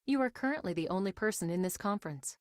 You are currently the only person in this conference.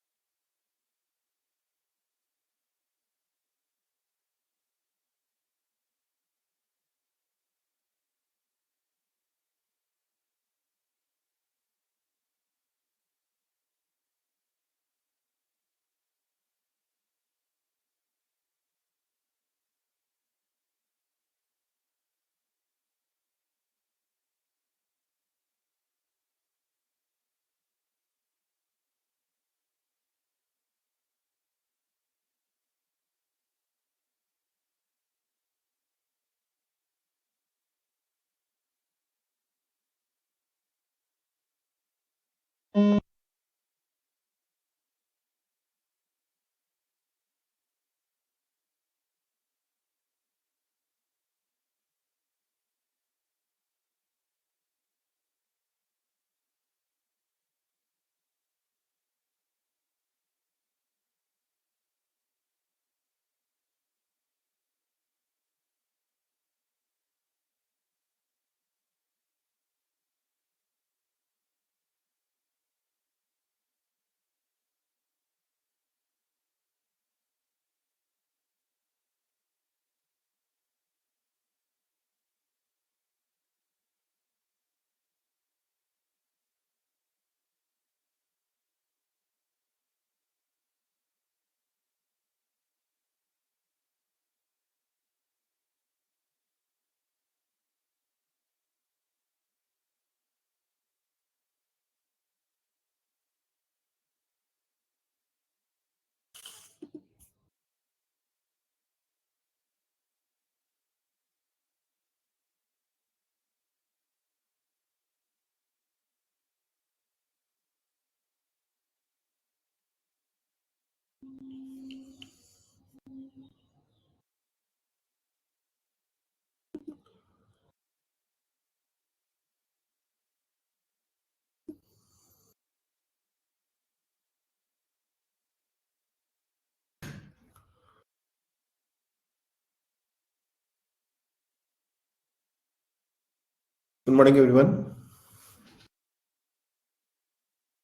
Good morning, everyone.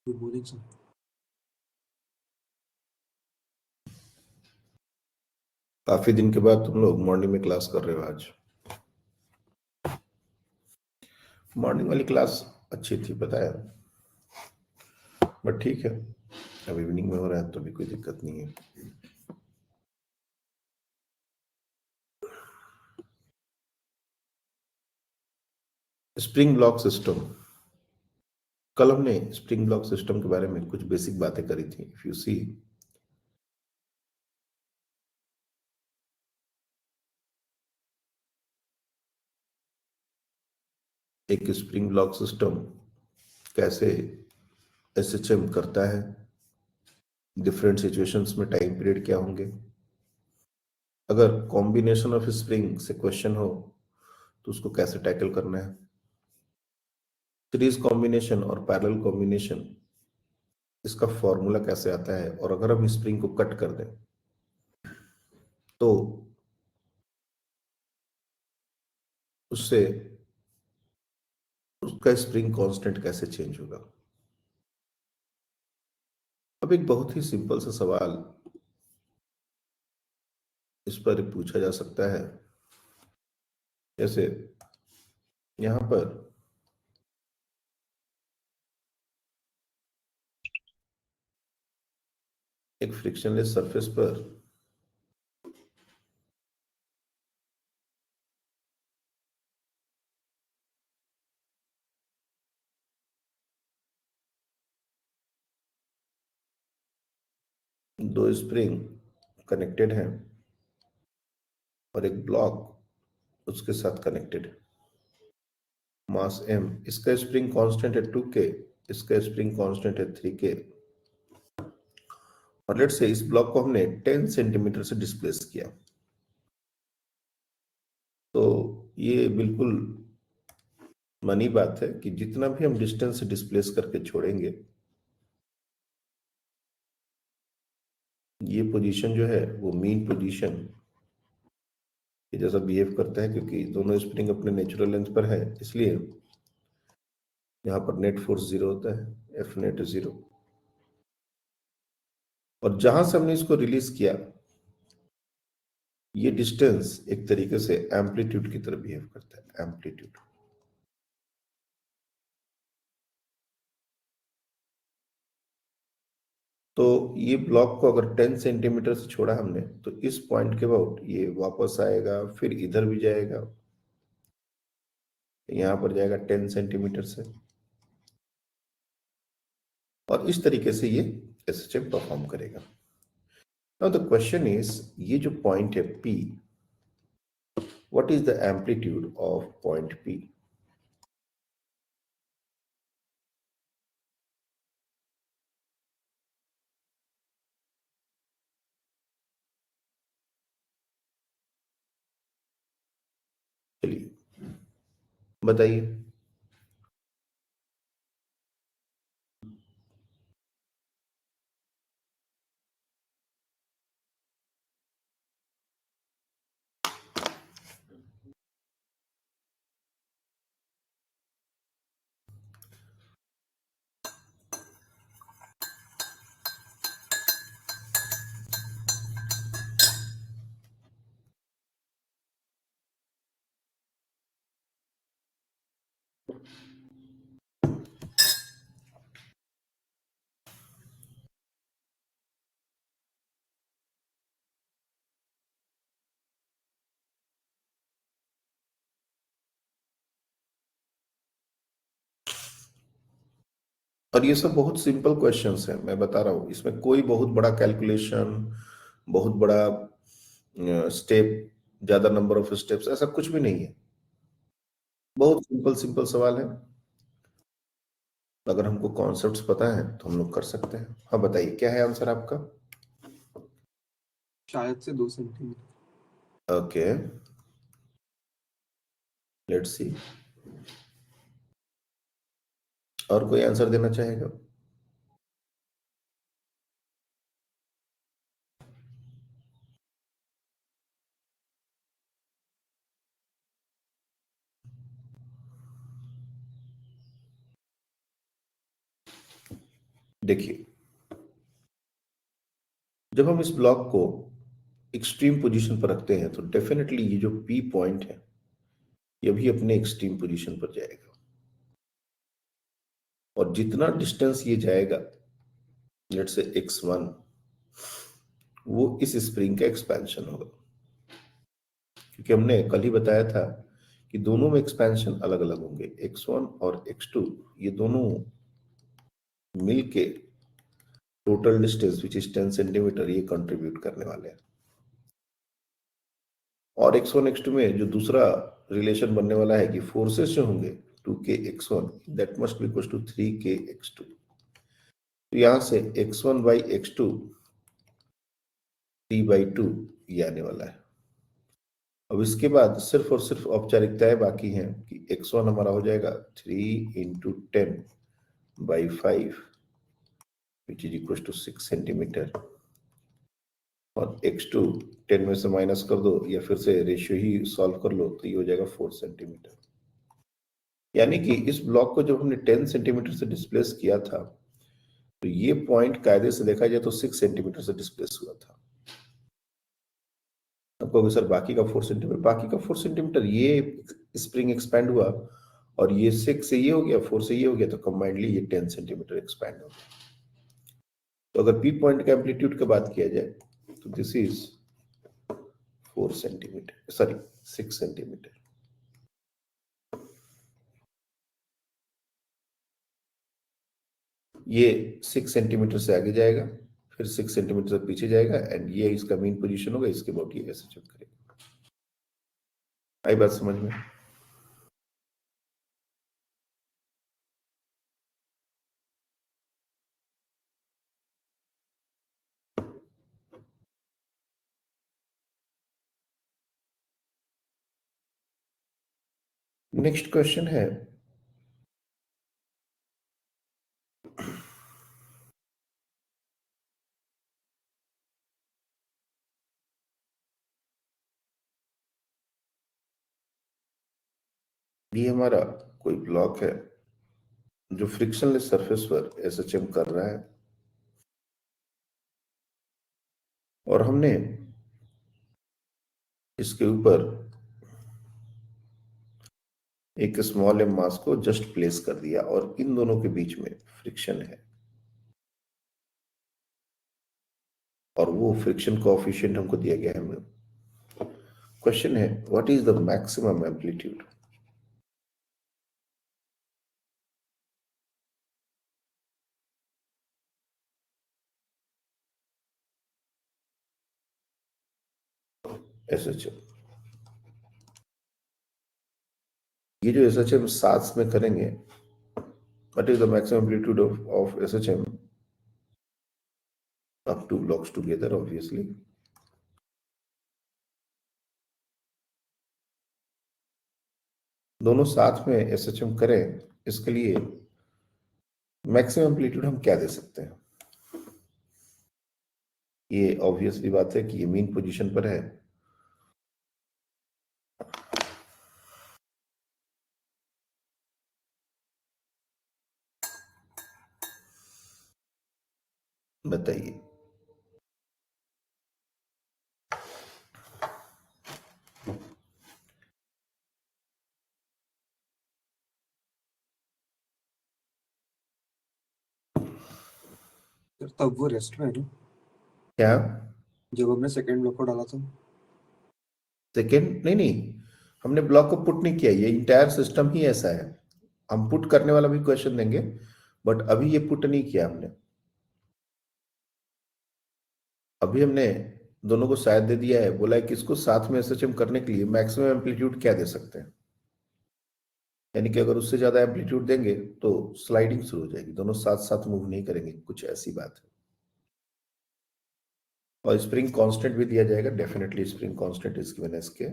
Good morning, sir. काफी दिन के बाद तुम लोग मॉर्निंग में क्लास कर रहे हो आज। मॉर्निंग वाली क्लास अच्छी थी, पता है, बट ठीक है, अब इवनिंग में हो रहा है तो भी कोई दिक्कत नहीं है। स्प्रिंग ब्लॉक सिस्टम, कल हमने स्प्रिंग ब्लॉक सिस्टम के बारे में कुछ बेसिक बातें करी थी। इफ यू सी, एक स्प्रिंग ब्लॉक सिस्टम कैसे एसएचएम करता है, डिफरेंट सिचुएशंस में टाइम पीरियड क्या होंगे, अगर कॉम्बिनेशन ऑफ स्प्रिंग से क्वेश्चन हो तो उसको कैसे टैकल करना है, सीरीज कॉम्बिनेशन और पैरेलल कॉम्बिनेशन, इसका फॉर्मूला कैसे आता है, और अगर हम स्प्रिंग को कट कर दें तो उससे उसका स्प्रिंग कांस्टेंट कैसे चेंज होगा। अब एक बहुत ही सिंपल सा सवाल इस पर पूछा जा सकता है, जैसे यहां पर एक फ्रिक्शनलेस सरफेस पर दो स्प्रिंग कनेक्टेड हैं और एक ब्लॉक उसके साथ कनेक्टेड है, मास m, इसका स्प्रिंग कांस्टेंट है 2k, इसका स्प्रिंग कांस्टेंट है 3k, और लेट्स से इस ब्लॉक को हमने 10 सेंटीमीटर से डिस्प्लेस किया, तो ये बिल्कुल मानी बात है कि जितना भी हम डिस्टेंस से डिस्प्लेस करके छोड़ेंगे, ये पोजीशन जो है वो मीन पोजीशन के जैसा बिहेव करता है, क्योंकि दोनों स्प्रिंग अपने नेचुरल लेंथ पर है, इसलिए यहाँ पर नेट फोर्स 0 होता है, एफ नेट 0। और जहां से हमने इसको रिलीज किया, ये डिस्टेंस एक तरीके से एम्पलीट्यूड की तरह बिहेव करता है, एम्पलीट्यूड। तो ये ब्लॉक को अगर 10 सेंटीमीटर से छोड़ा हमने, तो इस पॉइंट के अबाउट ये वापस आएगा, फिर इधर भी जाएगा, यहां पर जाएगा 10 सेंटीमीटर से, और इस तरीके से ये एसएचएम परफॉर्म करेगा। नाउ द क्वेश्चन इज, ये जो पॉइंट है P, what is the amplitude of point P? चलिए बताइए। और ये सब बहुत सिंपल क्वेश्चंस हैं, मैं बता रहा हूं, इसमें कोई बहुत बड़ा कैलकुलेशन, बहुत बड़ा स्टेप, ज्यादा नंबर ऑफ स्टेप्स, ऐसा कुछ भी नहीं है। बहुत सिंपल सिंपल सवाल है। अगर हमको कॉन्सेप्ट्स पता है तो हम लोग कर सकते हैं। हाँ बताइए, क्या है आंसर आपका? शायद से 2 सेंटीमीटर। ओके, लेट्स सी। और कोई आंसर देना चाहेगा? देखिए, जब हम इस ब्लॉक को एक्सट्रीम पोजीशन पर रखते हैं, तो डेफिनेटली ये जो पी पॉइंट है, ये भी अपने एक्सट्रीम पोजीशन पर जाएगा, और जितना डिस्टेंस ये जाएगा, लेट्स से x1, वो इस स्प्रिंग का एक्सपेंशन होगा। क्योंकि हमने कल ही बताया था कि दोनों में एक्सपेंशन अलग अलग होंगे, x1 और x2, ये दोनों मिलके total distance which is 10 centimetre ये कंट्रीब्यूट करने वाले हैं। और x1 x2 में जो दूसरा रिलेशन बनने वाला है कि फोर्सेस जो होंगे 2k x1 that must be equal to 3k x2। तो यहां से x1 बाई x2 3/2 ये आने वाला है। अब इसके बाद सिर्फ और सिर्फ औपचारिकताएं बाकी हैं कि x1 हमारा हो जाएगा 3 into 10/5 which is equal to 6 centimetre, और x2 10 में से माइनस कर दो या फिर से रेशियो ही सॉल्व कर लो, तो ये हो जाएगा 4 सेंटीमीटर। यानी कि इस ब्लॉक को जब हमने 10 सेंटीमीटर से डिस्प्लेस किया था, तो ये पॉइंट कायदे से देखा जाए तो 6 सेंटीमीटर से डिस्प्लेस हुआ था। आपको कहोगे सर बाकी का 4 सेंटीमीटर, बाकी का 4 सेंटीमीटर ये स्प्रिंग एक्सपैंड हुआ, और ये 6 से ये हो गया, 4 से ये हो गया, तो कंबाइंडली ये 10 सेंटीमीटर एक्सपैंड हो गया। तो अगर पी पॉइंट का एम्पलीट्यूड की बात किया जाए, तो this is 4 centimetre, sorry 6 centimetre. ये 6 सेंटीमीटर से आगे जाएगा, फिर 6 सेंटीमीटर से पीछे जाएगा, एंड ये इसका मेन पोजीशन होगा, इसके अबाउट ये ऐसे चेक करेगा। आई बात समझ में? नेक्स्ट क्वेश्चन है, ये हमारा कोई ब्लॉक है, जो फ्रिक्शनलेस सरफेस पर एसएचएम कर रहा है, और हमने इसके ऊपर एक स्मॉल एम मास को जस्ट प्लेस कर दिया और इन दोनों के बीच में फ्रिक्शन है, और वो फ्रिक्शन कोएफिशिएंट हमको दिया गया है। क्वेश्चन है, what is the maximum amplitude? SHM, ये जो एसएचएम साथ में करेंगे, what is the maximum amplitude of SHM up two blocks together, obviously. दोनों साथ में एसएचएम करें, इसके लिए मैक्सिमम एम्पलीट्यूड हम क्या दे सकते हैं? ये ऑब्वियसली बात है कि ये मीन पोजीशन पर है, बताइए। सर तब वो रेस्ट में है ना, क्या जब हमने सेकंड ब्लॉक को डाला था? सेकेंड? नहीं, हमने ब्लॉक को पुट नहीं किया, ये इंटायर सिस्टम ही ऐसा है। हम पुट करने वाला भी क्वेश्चन देंगे, बट अभी ये पुट नहीं किया हमने। अभी हमने दोनों को शायद दे दिया है, बोला है कि इसको साथ में एसएचएम करने के लिए मैक्सिमम एम्पलीट्यूड क्या दे सकते हैं, यानी कि अगर उससे ज्यादा एम्पलीट्यूड देंगे तो स्लाइडिंग शुरू हो जाएगी, दोनों साथ साथ मूव नहीं करेंगे, कुछ ऐसी बात है। और स्प्रिंग कांस्टेंट भी दिया जाएगा, definitely spring constant is given as k.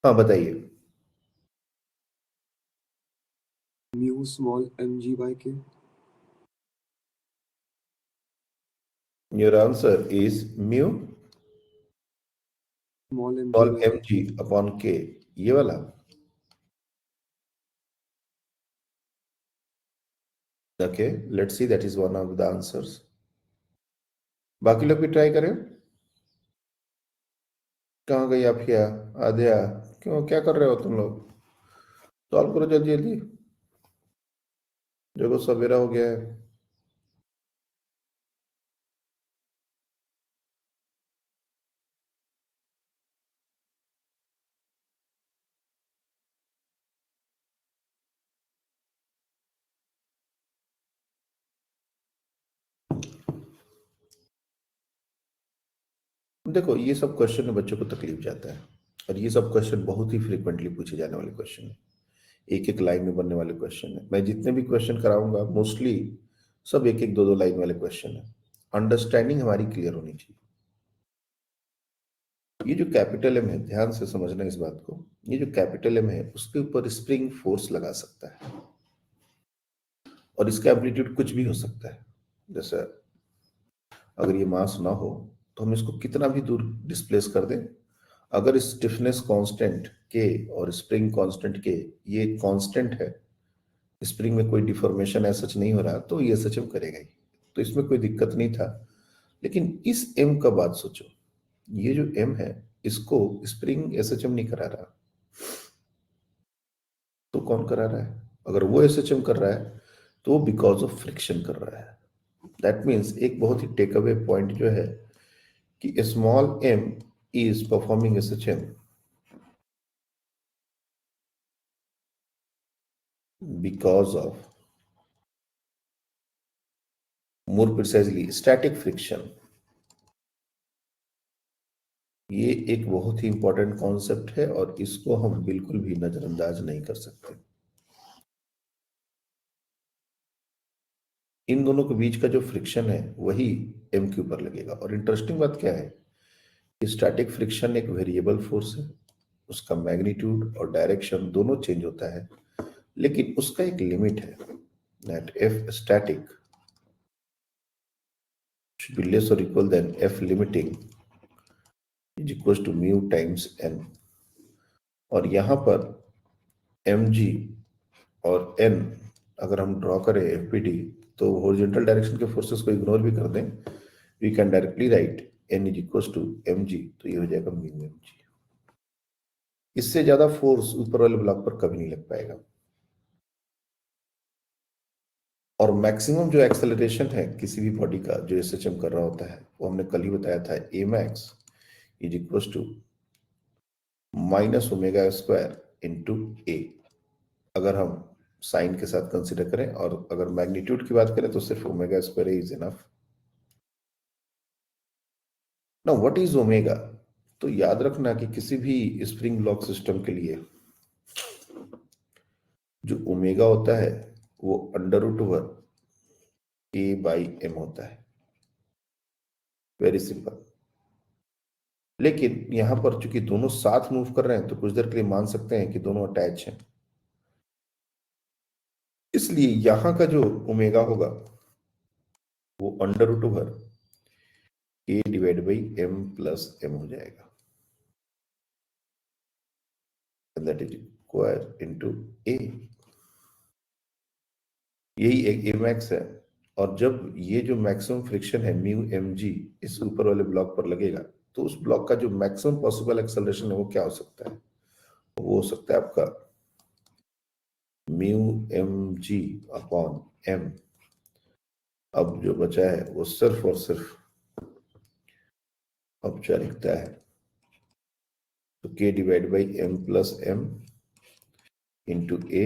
हाँ बताइए। Mu small mg by k। Your answer is mu small mg small by m g upon k, ये वाला। Okay, let's see, that is one of the answers. बाकी लोग भी try करें। कहाँ गई आप? क्या आध्या, क्यों, क्या कर रहे हो तुम लोग? सॉल्व करो जल्दी जल्दी, देखो सवेरा हो गया है। देखो, ये सब क्वेश्चन में बच्चों को तकलीफ जाता है, और ये सब क्वेश्चन बहुत ही फ्रिक्वेंटली पूछे जाने वाले क्वेश्चन है, एक एक लाइन में बनने वाले क्वेश्चन है। मैं जितने भी क्वेश्चन कराऊंगा मोस्टली सब एक एक दो दो लाइन वाले क्वेश्चन है। अंडरस्टैंडिंग हमारी क्लियर होनी चाहिए। ये जो कैपिटल एम है, ध्यान से समझना इस बात को, ये जो कैपिटल एम है उसके ऊपर स्प्रिंग फोर्स लगा सकता है, और इसका एम्पलीट्यूड कुछ भी हो सकता है। जैसे अगर ये मास ना हो तो हम इसको कितना भी दूर डिस्प्लेस कर दें, अगर स्टिफनेस कांस्टेंट के और स्प्रिंग कांस्टेंट के ये कांस्टेंट है, स्प्रिंग में कोई डिफॉर्मेशन ऐसा सच नहीं हो रहा, तो ये सच करेगा ही, तो इसमें कोई दिक्कत नहीं था। लेकिन इस एम का बात सोचो, ये जो एम है इसको स्प्रिंग एसएचएम नहीं करा रहा, तो कौन करा रहा है? अगर वो एसएचएम कर रहा है तो वो बिकॉज ऑफ फ्रिक्शन कर रहा है। दैट मीन्स एक बहुत ही टेक अवे पॉइंट जो है कि small m is performing SHM because of, more precisely, static friction। ये एक बहुत ही इंपॉर्टेंट कॉन्सेप्ट है और इसको हम बिल्कुल भी नजरअंदाज नहीं कर सकते। इन दोनों के बीच का जो फ्रिक्शन है वही एम के ऊपर लगेगा। और इंटरेस्टिंग बात क्या है कि स्टैटिक फ्रिक्शन एक वेरिएबल फोर्स है, उसका मैग्नीट्यूड और डायरेक्शन दोनों चेंज होता है, लेकिन उसका एक लिमिट है, that F static should be less or equal than F limiting is equals to mu times n। और यहां पर mg और n अगर हम ड्रॉ करें एफपीडी, तो हॉरिजॉन्टल डायरेक्शन के फोर्सेस को इग्नोर भी कर दें, we can directly write n is equal to mg, तो ये हो जाएगा म्यू mg। इससे ज्यादा फोर्स ऊपर वाले ब्लॉक पर कभी नहीं लग पाएगा। और मैक्सिमम जो एक्सेलरेशन है किसी भी बॉडी का जो एसएचएम कर रहा होता है, वो हमने कल ही बताया था, A max is equal to minus omega square into A, अगर हम साइन के साथ कंसिडर करें, और अगर मैग्नीट्यूड की बात करें तो सिर्फ omega square is enough. Now what is omega? तो याद रखना कि किसी भी स्प्रिंग ब्लॉक सिस्टम के लिए जो ओमेगा होता है वो under root over a by m होता है, वेरी सिंपल। लेकिन यहां पर चूंकि दोनों साथ मूव कर रहे हैं तो कुछ देर के लिए मान सकते हैं कि दोनों अटैच हैं, इसलिए यहां का जो ओमेगा होगा वो under root over a divide by M plus m हो जाएगा, that is square into a. यही एक ए मैक्स है। और जब ये जो मैक्सिमम फ्रिक्शन है म्यू एम जी इस ऊपर वाले ब्लॉक पर लगेगा, तो उस ब्लॉक का जो मैक्सिमम पॉसिबल एक्सेलरेशन है वो क्या हो सकता है? वो हो सकता है आपका mu M g upon m. अब जो बचा है वो सिर्फ और सिर्फ औपचारिकता है, तो k divide by m plus m into a,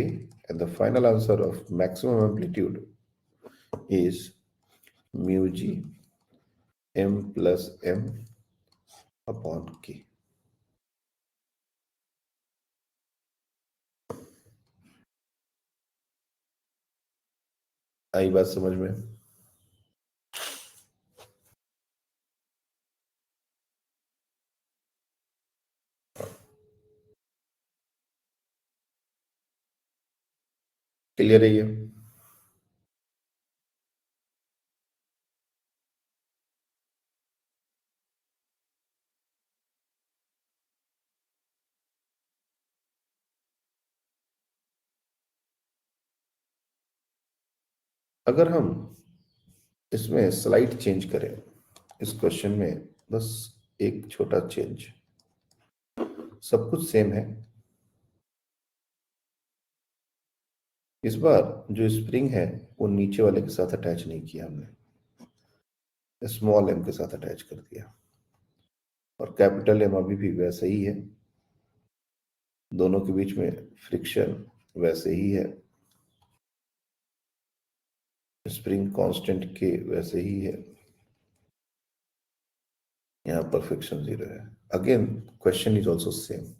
and the final answer of maximum amplitude is mu g m plus m upon k। आई बात समझ में? क्लियर है ये? अगर हम इसमें स्लाइड चेंज करें, इस क्वेश्चन में बस एक छोटा चेंज, सब कुछ सेम है। इस बार जो स्प्रिंग है वो नीचे वाले के साथ अटैच नहीं किया हमने, स्मॉल एम के साथ अटैच कर दिया, और कैपिटल एम अभी भी वैसे ही है, दोनों के बीच में फ्रिक्शन वैसे ही है, स्प्रिंग कांस्टेंट के वैसे ही है, यहाँ पर फ्रिक्शन 0 है। Again question is also same.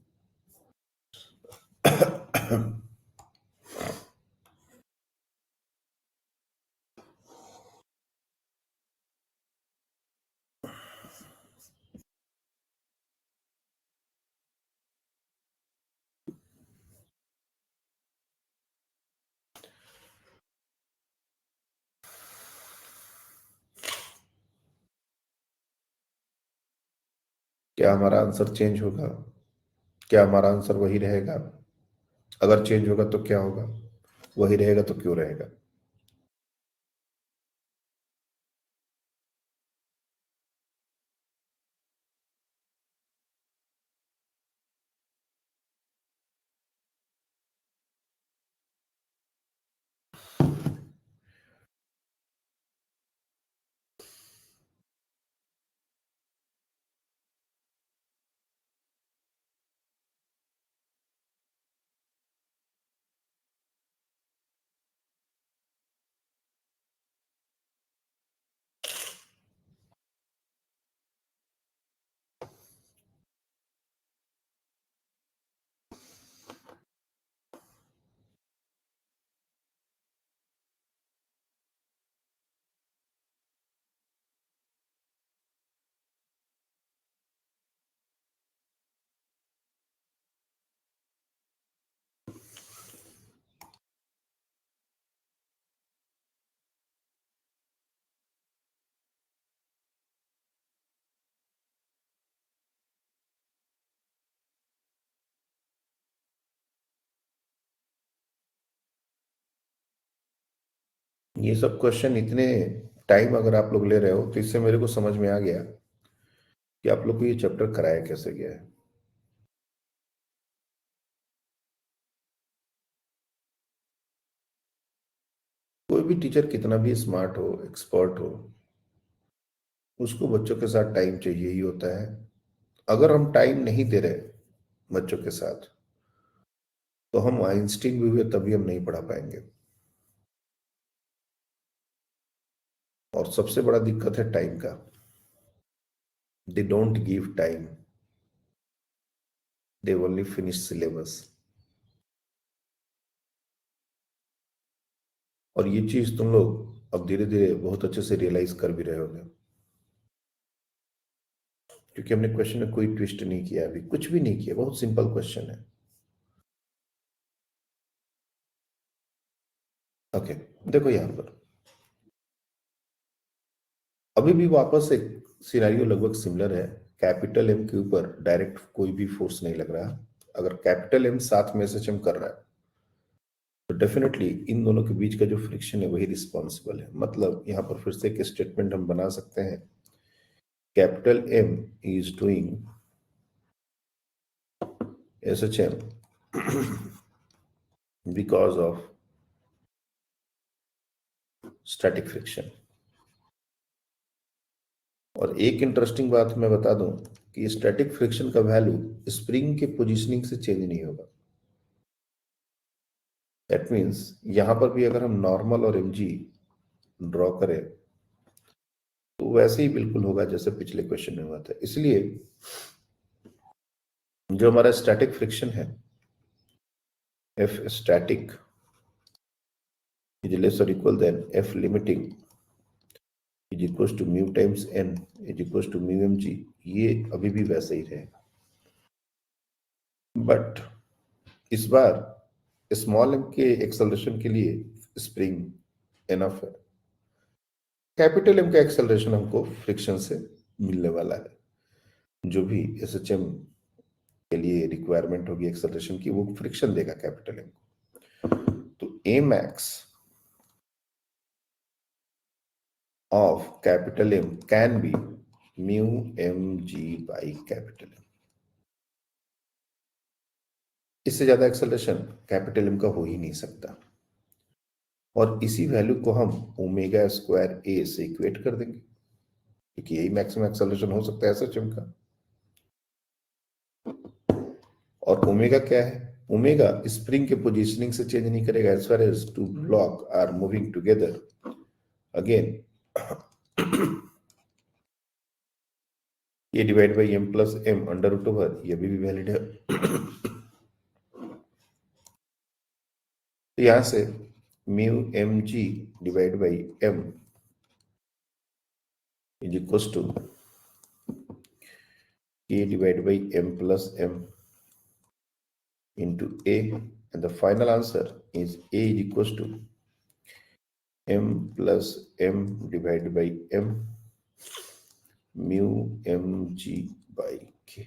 क्या हमारा आंसर चेंज होगा? क्या हमारा आंसर वही रहेगा? अगर चेंज होगा तो क्या होगा? वही रहेगा तो क्यों रहेगा? ये सब क्वेश्चन इतने टाइम अगर आप लोग ले रहे हो तो इससे मेरे को समझ में आ गया कि आप लोग को ये चैप्टर कराया कैसे गया है। कोई भी टीचर कितना भी स्मार्ट हो, एक्सपर्ट हो, उसको बच्चों के साथ टाइम चाहिए ही होता है। अगर हम टाइम नहीं दे रहे बच्चों के साथ तो हम आइंस्टीन भी हुए तभी हम नहीं पढ़ा पाएंगे। और सबसे बड़ा दिक्कत है टाइम का। They don't give time, they only finish syllabus. और ये चीज तुम लोग अब धीरे धीरे बहुत अच्छे से रियलाइज कर भी रहे होगे, क्योंकि हमने क्वेश्चन में कोई ट्विस्ट नहीं किया, अभी कुछ भी नहीं किया, बहुत सिंपल क्वेश्चन है। ओके, देखो यहां पर अभी भी वापस एक सिनेरियो लगभग सिमिलर है। कैपिटल एम के ऊपर डायरेक्ट कोई भी फोर्स नहीं लग रहा। अगर कैपिटल एम साथ में एसएचएम कर रहा है तो डेफिनेटली इन दोनों के बीच का जो फ्रिक्शन है वही रिस्पॉन्सिबल है। मतलब यहां पर फिर से एक स्टेटमेंट हम बना सकते हैं, capital m is doing SHM because of static friction. और एक इंटरेस्टिंग बात मैं बता दूं कि स्टैटिक फ्रिक्शन का वैल्यू स्प्रिंग के पोजीशनिंग से चेंज नहीं होगा। दैट मीन्स यहां पर भी अगर हम नॉर्मल और एमजी ड्रॉ करें तो वैसे ही बिल्कुल होगा जैसे पिछले क्वेश्चन में हुआ था। इसलिए जो हमारा स्टैटिक फ्रिक्शन है, एफ स्टैटिक इज लेस और equal than F limiting is equal to mu times N is equal to mu M g, ये अभी भी वैसे ही रहेगा। बट इस बार स्मॉल एम के एक्सेलरेशन के लिए स्प्रिंग एनफ है, कैपिटल एम का एक्सेलरेशन हमको फ्रिक्शन से मिलने वाला है। जो भी एसएचएम के लिए रिक्वायरमेंट होगी एक्सेलरेशन की वो फ्रिक्शन देगा कैपिटल एम को। तो ए max of capital M can be mu mg by capital M। इससे ज्यादा एक्सेलरेशन कैपिटल एम का हो ही नहीं सकता। और इसी वैल्यू को हम ओमेगा स्क्वायर ए से इक्वेट कर देंगे, क्योंकि यही मैक्सिमम एक्सेलरेशन हो सकता है एसएचएम का। और ओमेगा क्या है? ओमेगा स्प्रिंग के पोजीशनिंग से चेंज नहीं करेगा as far as two block are moving together. Again ये divide by M plus M under root over, ये भी वैलिड है। तो यहां से mu M g divide by M is equal to a divided by m plus m into a, and the final answer is a is equals to m plus m divided by m mu mg by k.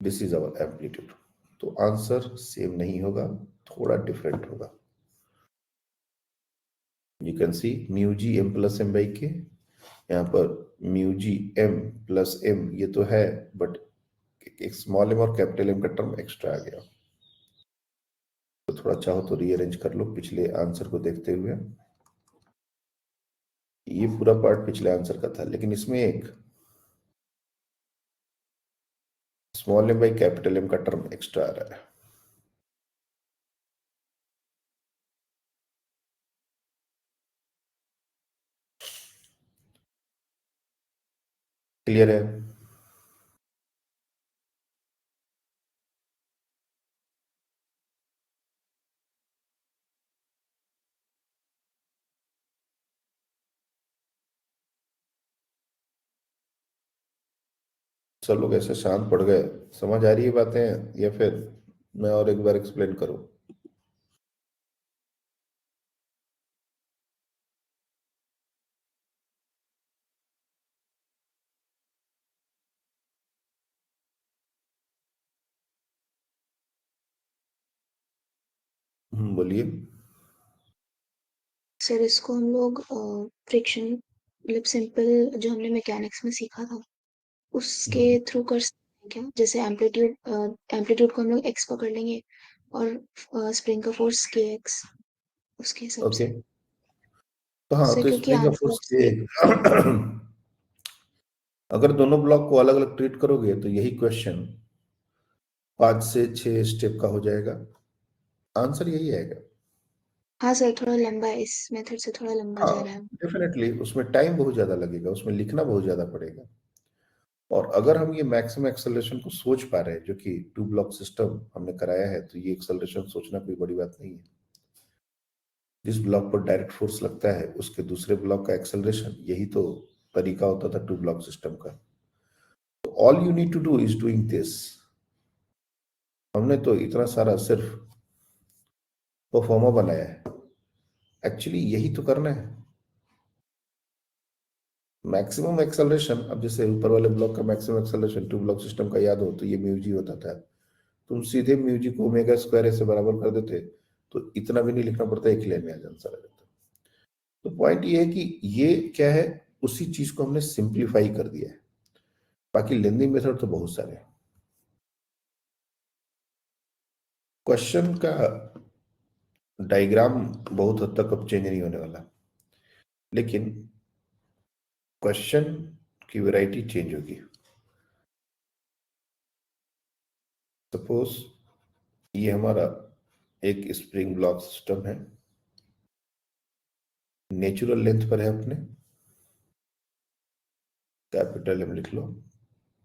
This is our amplitude. तो answer same नहीं होगा, थोड़ा different होगा. You can see mu g m plus m by k. यहाँ पर mu g m plus m ये तो है, बट एक स्मॉल एम और कैपिटल एम का टर्म एक्स्ट्रा आ गया. तो थोड़ा चाहो तो रीअरेंज कर लो पिछले आंसर को देखते हुए. ये पूरा पार्ट पिछले आंसर का था, लेकिन इसमें एक small m by capital m का टर्म एक्स्ट्रा आ रहा है. क्लियर है? सब लोग ऐसे शांत पड़ गए. समझ आ रही है बातें या फिर मैं और एक बार एक्सप्लेन करूं? बोलिए. सर इसको हम लोग फ्रिक्शन मतलब सिंपल जो हमने मैकेनिक्स में सीखा था उसके थ्रू कर सकते हैं क्या? जैसे एम्पलीट्यूड को हम लोग एक्स पकड़ लेंगे और स्प्रिंग का फोर्स के एक्स उसके हिसाब ओके. से. तो हाँ, सर तो क्योंकि स्प्रिंग ऑफ आंसर फोर्स अगर दोनों ब्लॉक को अलग अलग ट्रीट करोगे तो यही क्वेश्चन 5 से 6 स्टेप का हो जाएगा. आंसर यही आएगा. हाँ सर थोड़ा लंबा है, इस मेथड से थोड़ा लंबा जा हाँ, रहा है. डेफिनेटली उसमें टाइम बहुत ज्यादा लगेगा, उसमें लिखना बहुत ज्यादा पड़ेगा. और अगर हम ये मैक्सिमम एक्सेलरेशन को सोच पा रहे हैं, जो कि 2 ब्लॉक सिस्टम हमने कराया है, तो ये एक्सेलरेशन सोचना कोई बड़ी बात नहीं है. जिस ब्लॉक पर डायरेक्ट फोर्स लगता है उसके दूसरे ब्लॉक का एक्सेलरेशन, यही तो तरीका होता था 2 ब्लॉक सिस्टम का. तो all you need to do is doing this. हमने तो इतना सारा सिर्फ परफॉर्मा बनाया है, एक्चुअली यही तो करना है. मैक्सिमम एक्सेलरेशन, अब जैसे ऊपर वाले ब्लॉक का मैक्सिमम एक्सेलरेशन 2 ब्लॉक सिस्टम का याद हो तो ये म्यू जी होता था. तुम सीधे म्यू जी को ओमेगा स्क्वायर ए से बराबर कर देते तो इतना भी नहीं लिखना पड़ता, एक लाइन में आ आंसर आ जाता. तो पॉइंट ये है कि ये क्या है, उसी चीज को हमने सिंप्लीफाई कर दिया है. बाकी लेंदी मेथड तो बहुत सारे हैं. क्वेश्चन का डायग्राम बहुत हद तक अब चेंज नहीं होने वाला, लेकिन क्वेश्चन की वैरायटी चेंज होगी. सपोज ये हमारा एक स्प्रिंग ब्लॉक सिस्टम है, नेचुरल लेंथ पर है अपने, कैपिटल एम लिख लो.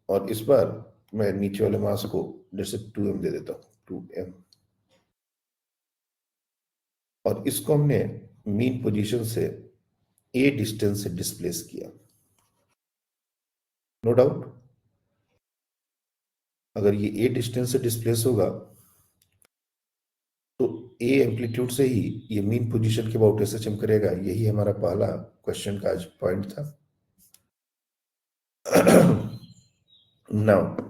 और इस बार मैं नीचे वाले मास को जैसे 2m दे देता हूं, 2m. और इसको हमने मीन पोजीशन से a डिस्टेंस से डिस्प्लेस किया. नो डाउट, अगर ये a डिस्टेंस से डिस्प्लेस होगा तो a एम्पलीट्यूड से ही ये मीन पोजीशन के अबाउट SHM करेगा. यही हमारा पहला क्वेश्चन का आज पॉइंट था. नाउ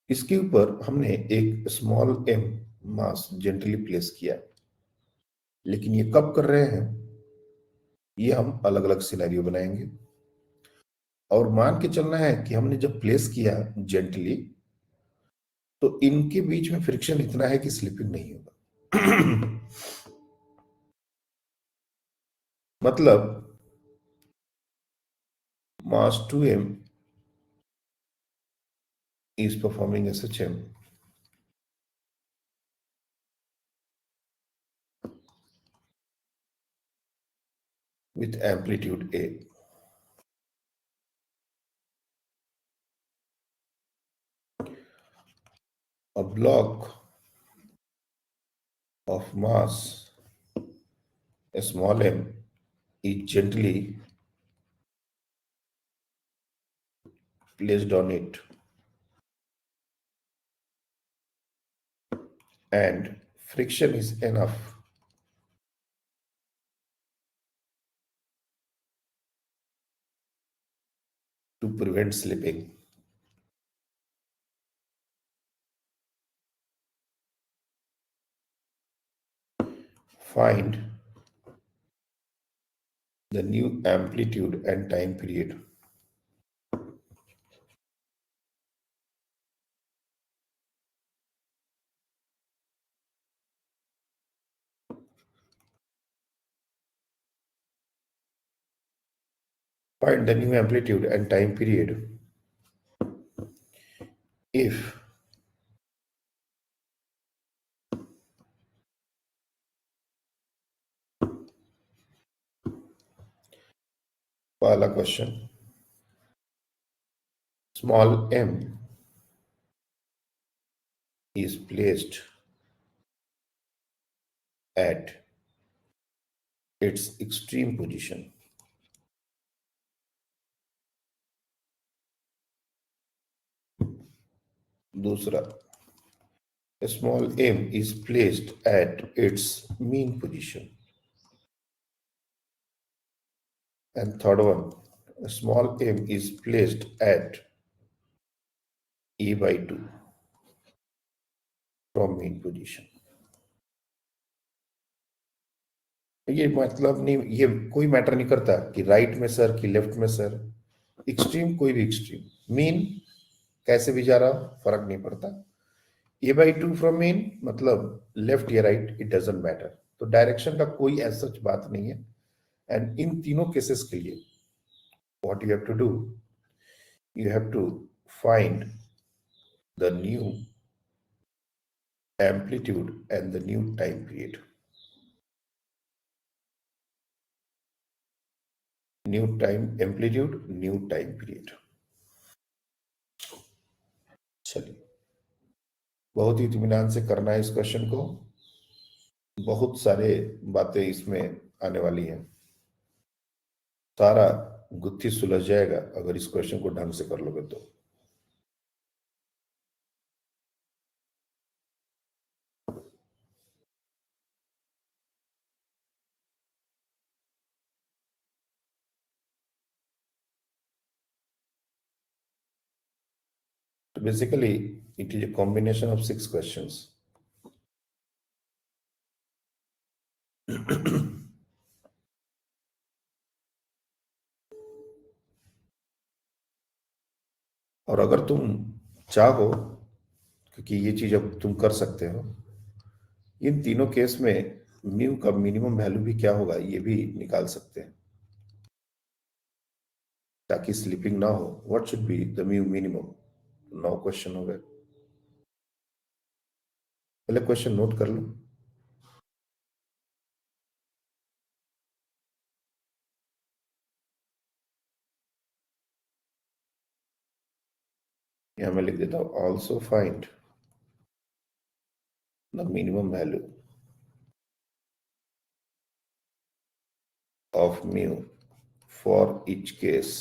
इसके ऊपर हमने एक स्मॉल m मास जेंटली प्लेस किया, लेकिन ये कब कर रहे हैं, ये हम अलग अलग सिनेरियो बनाएंगे. और मान के चलना है कि हमने जब प्लेस किया जेंटली तो इनके बीच में फ्रिक्शन इतना है कि स्लिपिंग नहीं होगा. मतलब मास 2m is performing SHM with amplitude A. A block of mass small m is gently placed on it and friction is enough to prevent slipping. Find the new amplitude and time period. Find the new amplitude and time period if पहला question, small m is placed at its extreme position. दूसरा, small m is placed at its mean position. And third one, small m is placed at e by 2 from mean position. ये मतलब नहीं, ये कोई matter नहीं करता कि right में सर कि लेफ्ट में सर, एक्सट्रीम कोई भी एक्सट्रीम, मीन कैसे भी जा रहा हो फर्क नहीं पड़ता। ए बाई 2 फ्रॉम मीन मतलब लेफ्ट या राइट, इट डजेंट मैटर। तो डायरेक्शन का कोई ऐसा सच बात नहीं है। एंड इन तीनों केसेस के लिए what you have to do, you have to find the new amplitude and the new time period. New time amplitude, new time period. चलिए, बहुत ही इत्मीनान से करना है इस क्वेश्चन को, बहुत सारे बातें इसमें आने वाली हैं, सारा गुत्थी सुलझ जाएगा अगर इस क्वेश्चन को ढंग से कर लोगे तो। So basically, it is a combination of 6 questions. और अगर तुम चाहो, क्योंकि ये चीज अब तुम कर सकते हो, इन तीनों केस में म्यू का मिनिमम वैल्यू भी क्या होगा ये भी निकाल सकते हैं, ताकि स्लीपिंग ना हो। What should be the mu minimum? 9 question हो गए, पहले क्वेश्चन नोट कर लो। यहां मैं लिख देता हूं, also find the minimum value of mu for each case.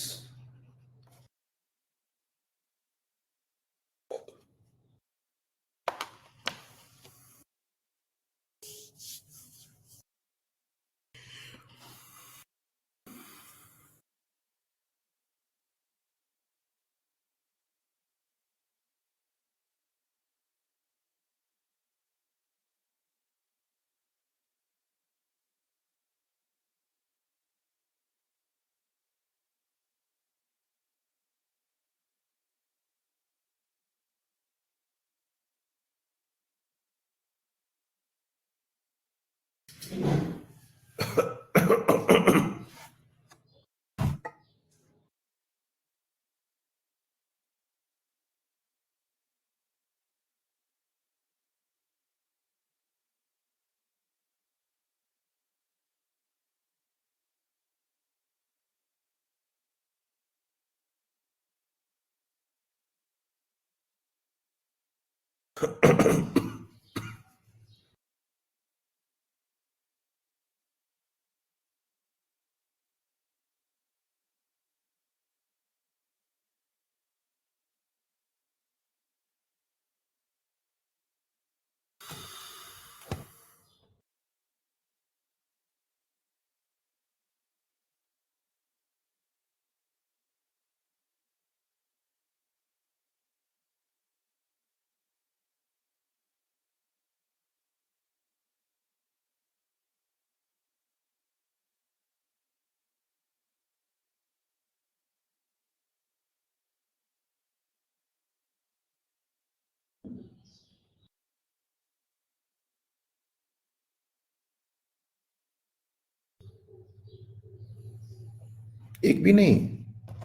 एक भी नहीं,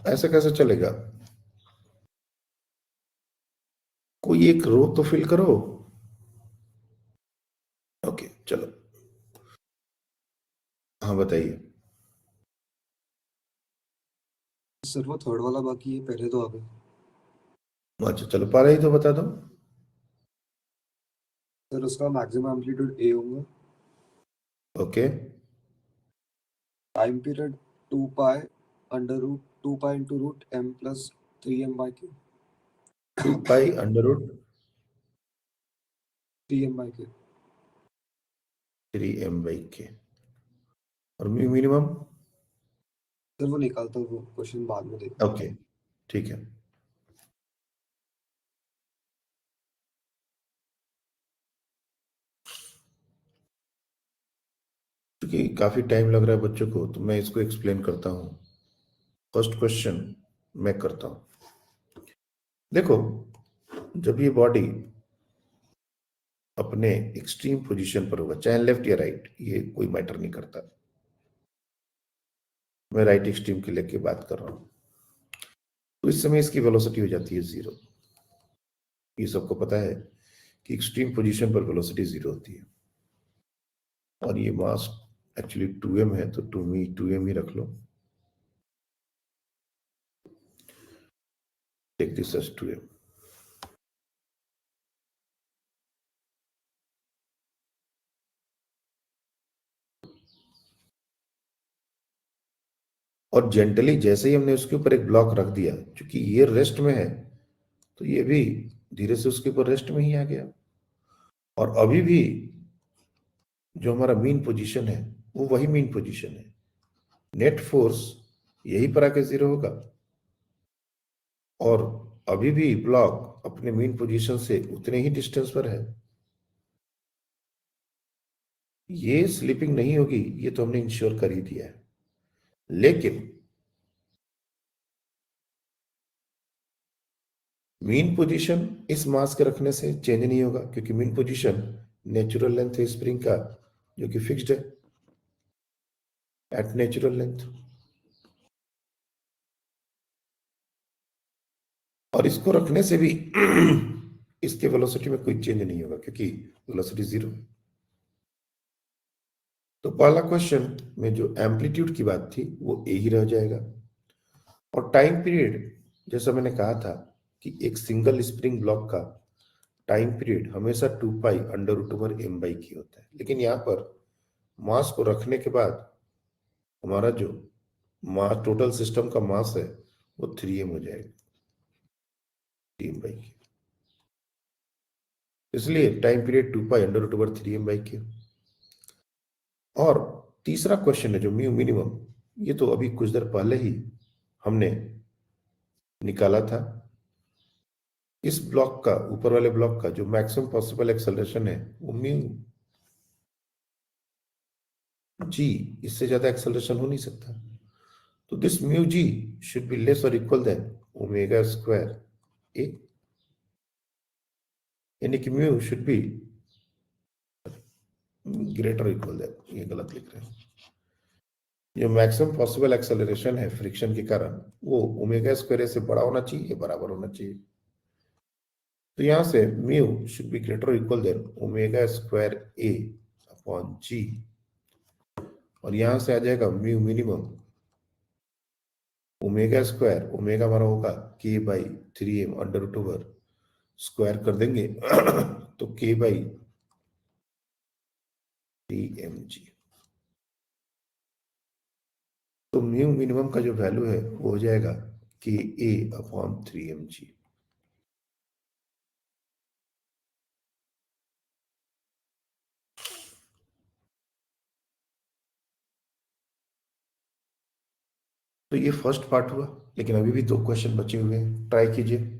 ऐसा कैसे चलेगा? कोई एक रो तो फिल करो। ओके चलो, हाँ बताइए। सर वो थर्ड वाला बाकी है, पहले तो आ गए। अच्छा चलो, पा रही तो बता दो। सर उसका मैक्सिमम एम्पलीट्यूड ए होगा। Okay, time period 2 pi under root 2 pi into root m plus 3m by k 2 pi under root 3m by के 3m/k। और म्यू मिनिमम? सर वो निकालता हूँ, वो क्वेश्चन बाद में देखना। ओके ठीक है। क्योंकि काफी टाइम लग रहा है बच्चों को, तो मैं इसको एक्सप्लेन करता हूँ। फर्स्ट क्वेश्चन मैं करता हूँ। देखो, जब ये बॉडी अपने एक्सट्रीम पोजीशन पर होगा, चाहे लेफ्ट या राइट, ये कोई मैटर नहीं करता, मैं राइट एक्सट्रीम के लेके बात कर रहा हूँ, तो इस समय इसकी वेलोसिटी हो जाती है 0। ये सबको पता है कि एक्सट्रीम पोजीशन पर वेलोसिटी 0 होती है। और ये मास एक्चुअली 2m है, तो 2m ही रख लो। Take this as 2m। और जेंटली जैसे ही हमने उसके ऊपर एक ब्लॉक रख दिया, क्योंकि ये रेस्ट में है, तो ये भी धीरे से उसके ऊपर रेस्ट में ही आ गया। और अभी भी जो हमारा मीन पोजीशन है, वो वही मीन पोजीशन है। नेट फोर्स यही पर आके 0 होगा। और अभी भी ब्लॉक अपने मीन पोजीशन से उतने ही डिस्टेंस पर है। ये स्लिपिंग नहीं होगी, ये तो हमने इंश्योर कर ही दिया है। लेकिन मीन पोजीशन इस मास के रखने से चेंज नहीं होगा, क्योंकि मीन पोजीशन नेचुरल लेंथ है स्प्रिंग का, जो कि फिक्स्ड है एट नेचुरल लेंथ। और इसको रखने से भी इसके वेलोसिटी में कोई चेंज नहीं होगा, क्योंकि वेलोसिटी 0। तो पहला क्वेश्चन में जो एम्पलीट्यूड की बात थी वो ए ही रह जाएगा। और टाइम पीरियड, जैसा मैंने कहा था कि एक सिंगल स्प्रिंग ब्लॉक का टाइम पीरियड हमेशा 2 pi under root over m/k होता है। लेकिन यहाँ पर मास को रखने के बाद हमारा जो मास, टोटल सिस्टम का मास है, वो 3m हो जाएगा, 3m/k। इसलिए time period 2 pi under root over 3m/k। और तीसरा क्वेश्चन है जो म्यू मिनिमम, ये तो अभी कुछ देर पहले ही हमने निकाला था। इस ब्लॉक का, ऊपर वाले ब्लॉक का जो मैक्सिमम पॉसिबल एक्सेलरेशन है, वो म्यू जी, इससे ज्यादा एक्सेलरेशन हो नहीं सकता। तो this mu g should be less और equal than omega square a, यानी कि mu should be greater equal than, ये गलत लिख रहे हैं। जो मैक्सिमम पॉसिबल एक्सेलरेशन है फ्रिक्शन के कारण, वो ओमेगा स्क्वायर से बड़ा होना चाहिए, बराबर होना चाहिए। तो यहां से mu should be greater equal than omega square A upon g. और यहां से आ जाएगा mu minimum omega square, omega हमारा होगा k/3m under root over, square कर देंगे तो k/3mg। तो म्यू मिनिमम का जो वैल्यू है वो हो जाएगा Ka/3mg। तो ये फर्स्ट पार्ट हुआ, लेकिन अभी भी 2 क्वेश्चन बचे हुए हैं, ट्राई कीजिए।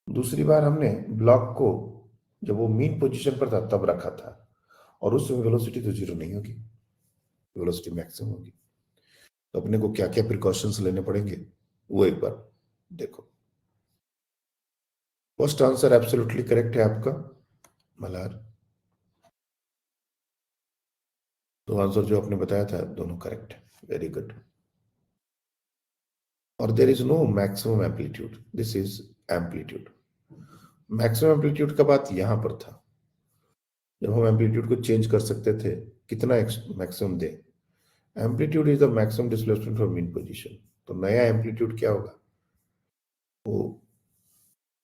दूसरी बार हमने ब्लॉक को जब वो मीन पोजीशन पर था तब रखा था, और उस समय वेलोसिटी तो जीरो नहीं होगी, वेलोसिटी मैक्सिमम होगी। तो अपने को क्या क्या प्रिकॉशंस लेने पड़ेंगे वो एक बार देखो। फर्स्ट आंसर एब्सोल्युटली करेक्ट है आपका मल्हार। तो आंसर जो आपने बताया था दोनों करेक्ट है, वेरी गुड। और there is no maximum amplitude, this is amplitude. Maximum amplitude का बात यहां पर था, जब हम एम्पलीट्यूड को चेंज कर सकते थे कितना maximum they. Amplitude is the maximum displacement from mean position. तो नया एम्पलीट्यूड क्या होगा, वो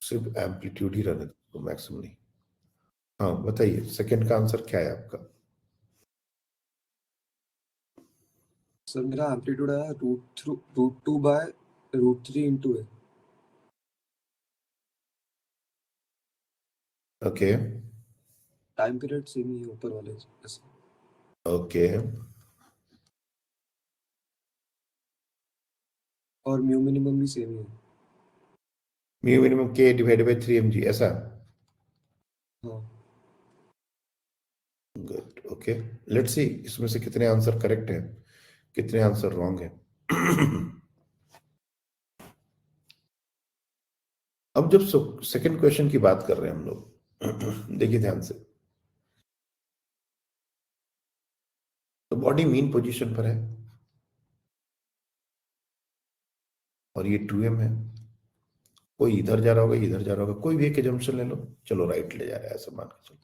सिर्फ एम्पलीट्यूड ही रहने दो, मैक्सिमम नहीं। हाँ बताइए सेकंड का आंसर क्या है आपका। सर मेरा एम्पलीट्यूड आया √2/√3 × a। Okay time period same ही है ऊपर वाले जैसे। ओके और म्यू मिनिमम भी सेम ही है। Mu minimum k divided by 3mg ऐसा। हाँ गुड ओके, लेट्स सी इसमें से कितने आंसर करेक्ट हैं, कितने आंसर रॉन्ग हैं। अब जब सेकंड क्वेश्चन की बात कर रहे हैं हम लोग, देखिए ध्यान से। तो बॉडी मीन पोजीशन पर है और ये 2m है, कोई इधर जा रहा होगा इधर जा रहा होगा, कोई भी एक एजम्पशन ले लो, चलो राइट ले जा रहा है ऐसा मान के चलते हैं।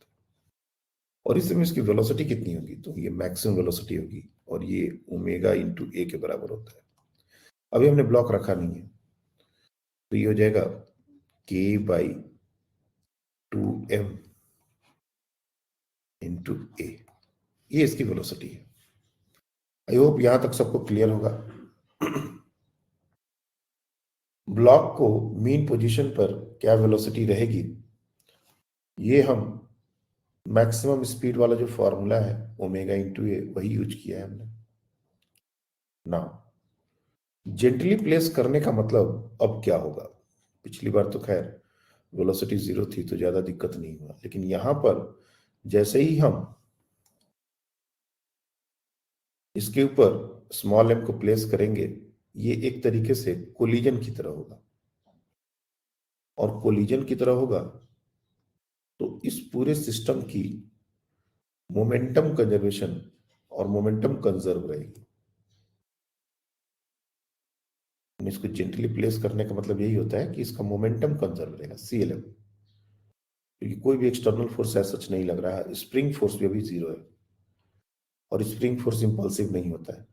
और इस समय इसकी वेलोसिटी कितनी होगी, तो ये मैक्सिमम वेलोसिटी होगी और ये ओमेगा इंटू ए के बराबर होता है। अभी हमने ब्लॉक रखा नहीं है, तो ये हो जाएगा k/2m इंटू ए, ये इसकी वेलोसिटी है। आई होप यहां तक सबको क्लियर होगा। ब्लॉक को मीन पोजीशन पर क्या वेलोसिटी रहेगी, ये हम मैक्सिमम स्पीड वाला जो फॉर्मूला है ओमेगा इंटू ए वही यूज किया है हमने। ना जेंटली प्लेस करने का मतलब अब क्या होगा, पिछली बार तो खैर वेलोसिटी जीरो थी तो ज्यादा दिक्कत नहीं हुआ, लेकिन यहां पर जैसे ही हम इसके ऊपर स्मॉल एम को प्लेस करेंगे, ये एक तरीके से कोलिजन की तरह होगा, और कोलिजन की तरह होगा तो इस पूरे सिस्टम की मोमेंटम कंजर्वेशन और मोमेंटम कंजर्व रहेगी। इसको जेंटली प्लेस करने का मतलब यही होता है कि इसका मोमेंटम कंजर्व रहेगा, CLM, क्योंकि कोई भी एक्सटर्नल फोर्स ऐसा सच नहीं लग रहा है, स्प्रिंग फोर्स भी अभी जीरो है, और स्प्रिंग फोर्स इंपल्सिव नहीं होता है।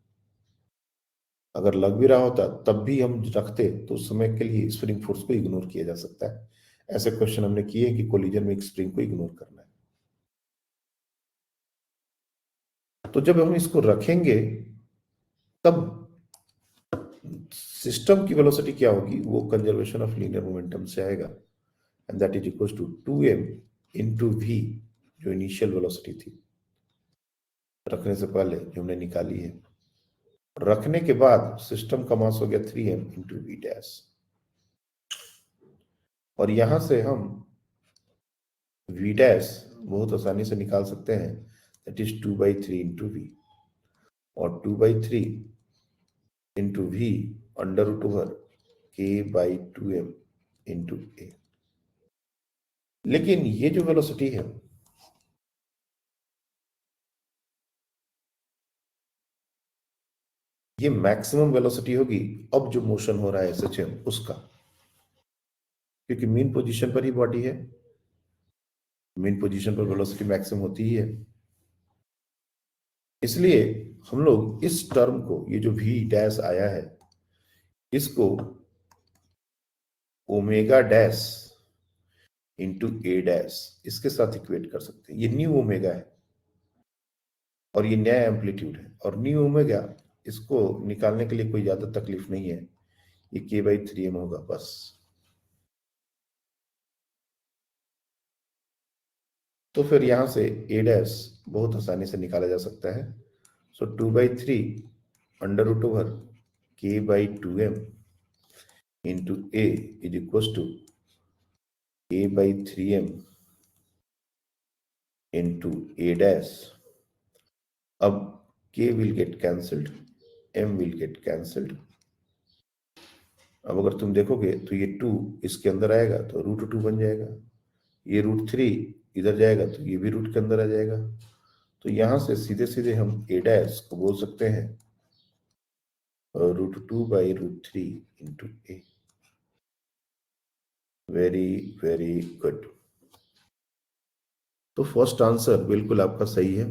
अगर लग भी रहा होता तब भी हम रखते तो उस समय के लिए स्प्रिंग फोर्स को इग्नोर किया जा सकता है। ऐसे क्वेश्चन हमने किए कि कोलिजन में एक स्प्रिंग को इग्नोर करना है। तो जब हम इसको रखेंगे तब सिस्टम की वेलोसिटी क्या होगी, वो कंजर्वेशन ऑफ लीनियर मोमेंटम से आएगा, and that is equal to 2m into v, जो इनिशियल वेलोसिटी थी रखने से पहले जो हमने निकाली है। रखने के बाद सिस्टम का मास हो गया 3m इंटू v डैश, और यहां से हम v डैश बहुत आसानी से निकाल सकते हैं, दैट इज 2/3 इंटू v, और 2/3 into v under root over k/2m into a। लेकिन ये जो वेलोसिटी है ये मैक्सिमम वेलोसिटी होगी अब जो मोशन हो रहा है SHM उसका, क्योंकि मीन पोजीशन पर ही बॉडी है, मीन पोजीशन पर वेलोसिटी मैक्सिमम होती ही है। इसलिए हम लोग इस टर्म को, ये जो v डैश आया है, इसको ओमेगा डैश इंटू ए डैश इसके साथ इक्वेट कर सकते हैं। ये न्यू ओमेगा है और ये नया एम्पलीट्यूड है, और न्यू ओमेगा इसको निकालने के लिए कोई ज्यादा तकलीफ नहीं है, ये k/3m होगा बस। तो फिर यहां से a डैश बहुत आसानी से निकाला जा सकता है। So 2/3 under root over k/2m into a is equals to a/3m into a dash. अब k will get cancelled, m will get cancelled. अब अगर तुम देखोगे तो ये 2 इसके अंदर आएगा तो √2 बन जाएगा, ये √3 इधर जाएगा तो ये भी रूट के अंदर आ जाएगा। तो यहां से सीधे सीधे हम a डैश को बोल सकते हैं √2/√3 into a। Very very good. तो फर्स्ट आंसर बिल्कुल आपका सही है।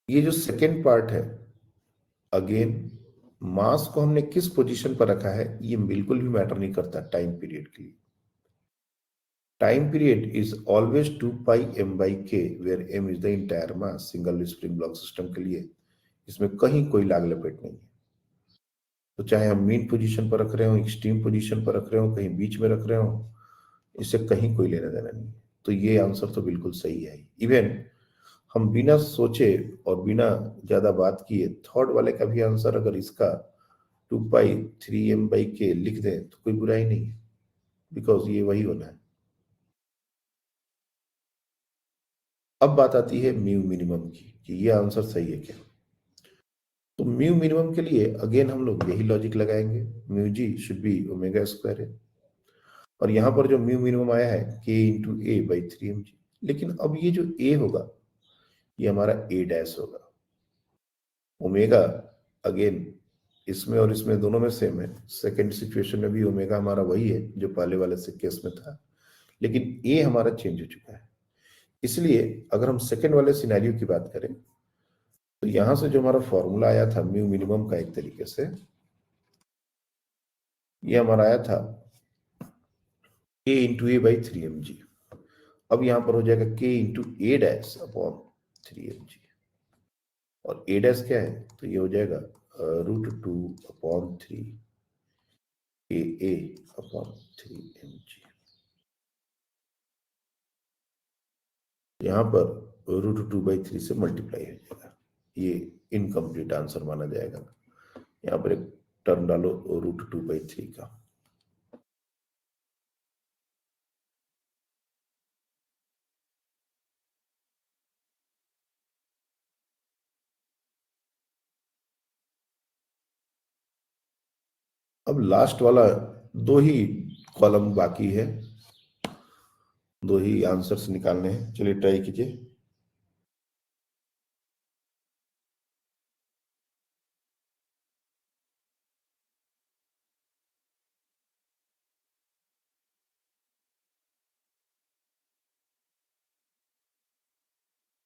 ये जो सेकेंड पार्ट है, अगेन मास को हमने किस पोजीशन पर रखा है ये बिल्कुल भी मैटर नहीं करता टाइम पीरियड के लिए। Time period is always 2πm/k where m is the entire mass single spring block system के लिए। इसमें कहीं कोई लाग लपेट नहीं है। तो चाहे हम मीन पोजीशन पर रख रहे हो, एक्सट्रीम पोजीशन पर रख रहे हो, कहीं बीच में रख रहे हो, इससे कहीं कोई लेना देना नहीं है। तो ये आंसर तो बिल्कुल सही है। इवन हम बिना सोचे और बिना ज्यादा बात किए थर्ड वाले का भी आंसर अगर इसका 2π3m/k लिख दें तो कोई बुराई नहीं है, बिकॉज ये वही होना है। अब बात आती है म्यू मिनिमम की कि ये आंसर सही है क्या। तो म्यू मिनिमम के लिए अगेन हम लोग यही लॉजिक लगाएंगे, म्यू जी शुड बी ω² है, और यहां पर जो म्यू मिनिमम आया है k इंटू a/3mg। लेकिन अब ये जो a होगा ये हमारा a डैश होगा। ओमेगा अगेन इसमें और इसमें दोनों में सेम है। सेकेंड सिचुएशन में भी ओमेगा हमारा वही है जो पहले वाले से केस में था, लेकिन a हमारा चेंज हो चुका है। इसलिए अगर हम सेकेंड वाले सिनेरियो की बात करें तो यहां से जो हमारा फॉर्मूला आया था म्यू मिनिमम का, एक तरीके से ये हमारा आया था k इंटू a/3mg। अब यहां पर हो जाएगा k into a dash upon 3mg, और a डैश क्या है तो ये हो जाएगा √2/3 ka अपॉन 3mg। यहां पर √2/3 से मल्टीप्लाई हो जाएगा, ये इनकम्प्लीट आंसर माना जाएगा। यहां पर एक टर्म डालो √2/3 का। अब लास्ट वाला दो ही कॉलम बाकी है, दो ही आंसर्स निकालने हैं। चलिए ट्राई कीजिए।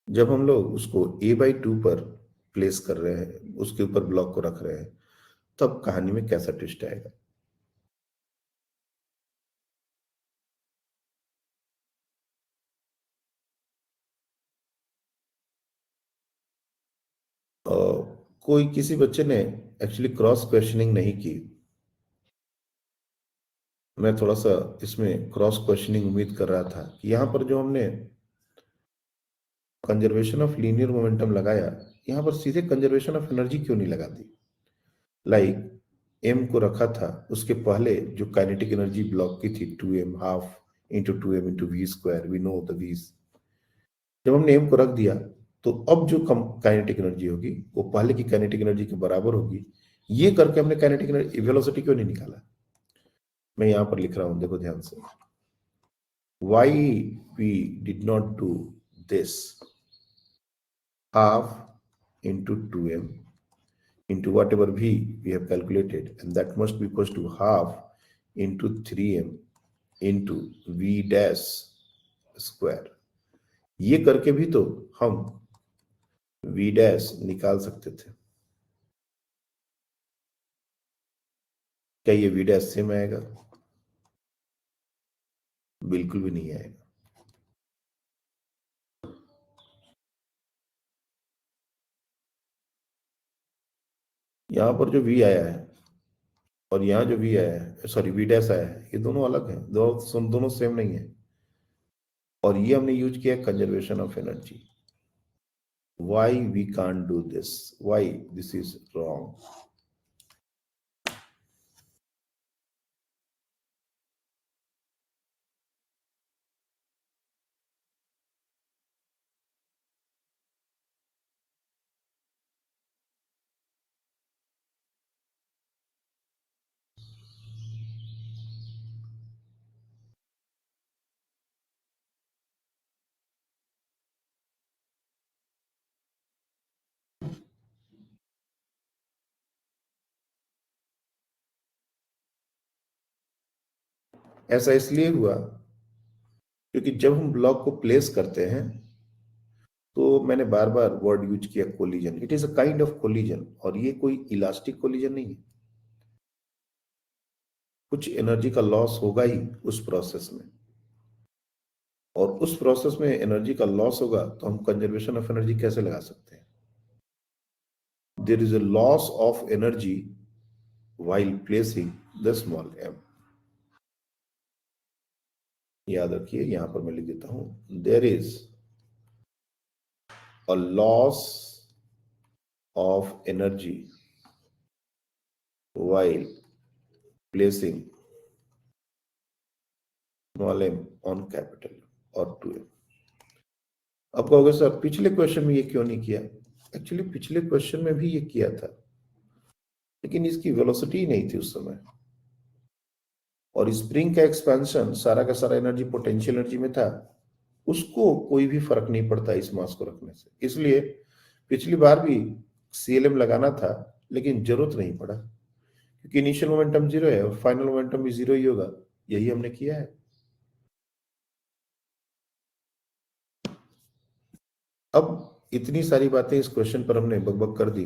जब हम लोग उसको a/2 पर प्लेस कर रहे हैं, उसके ऊपर ब्लॉक को रख रहे हैं, तब कहानी में कैसा ट्विस्ट आएगा। कोई किसी बच्चे ने एक्चुअली क्रॉस क्वेश्चनिंग नहीं की। मैं थोड़ा सा इसमें क्रॉस क्वेश्चनिंग उम्मीद कर रहा था कि यहाँ पर जो हमने कंजर्वेशन ऑफ लीनियर मोमेंटम लगाया, यहाँ पर सीधे कंजर्वेशन ऑफ एनर्जी क्यों नहीं लगा दी। लाइक m को रखा था, उसके पहले जो काइनेटिक एनर्जी ब्लॉक की थी 2m half into 2m into v², we know the v's। जब हमने m को रख दिया तो अब जो कम काइनेटिक एनर्जी होगी वो पहले की काइनेटिक एनर्जी के बराबर होगी। ये करके हमने काइनेटिक एनर्जी वेलोसिटी क्यों नहीं निकाला। मैं यहां पर लिख रहा हूं, देखो ध्यान से, why we did not do this half into 2m into whatever v we have calculated, and that must be equals to half into 3m into v dash square। ये करके भी तो हम v डैश निकाल सकते थे। क्या ये v डैश सेम आएगा? बिल्कुल भी नहीं आएगा। यहां पर जो v आया है और यहाँ जो v आया है, सॉरी v डैश आया है, ये दोनों अलग हैं, दोनों सेम नहीं है। और ये हमने यूज किया conservation of energy. Why we can't do this? Why this is wrong? ऐसा इसलिए हुआ क्योंकि जब हम ब्लॉक को प्लेस करते हैं तो मैंने बार बार वर्ड यूज किया collision. It is a kind of collision, और ये कोई इलास्टिक कोलिजन नहीं है. कुछ एनर्जी का लॉस होगा ही उस प्रोसेस में, और उस प्रोसेस में एनर्जी का लॉस होगा तो हम कंजर्वेशन ऑफ एनर्जी कैसे लगा सकते हैं? There is a loss of energy while placing the small m. याद रखिए, यहां पर मैं लिख देता हूं, there is a loss of energy while placing small m on capital or 2m. अब कहोगे सर पिछले क्वेश्चन में ये क्यों नहीं किया? एक्चुअली पिछले क्वेश्चन में भी ये किया था, लेकिन इसकी वेलोसिटी ही नहीं थी उस समय, और स्प्रिंग का एक्सपेंशन सारा का सारा एनर्जी पोटेंशियल एनर्जी में था. उसको कोई भी फर्क नहीं पड़ता इस मास को रखने से. इसलिए पिछली बार भी CLM लगाना था, लेकिन जरूरत नहीं पड़ा, क्योंकि इनिशियल मोमेंटम 0 है और फाइनल मोमेंटम भी 0 ही होगा. यही हमने किया है. अब इतनी सारी बातें इस क्वेश्चन पर हमने बकबक कर दी,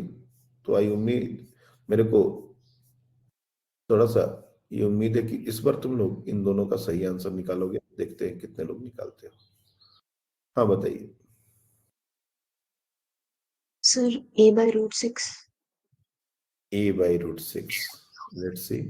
तो आई उम्मीद, मेरे को थोड़ा सा ये उम्मीद है कि इस बार तुम लोग इन दोनों का सही आंसर निकालोगे. देखते हैं कितने लोग निकालते हो. हाँ बताइए. Sir a/√6. a/√6. Let's see.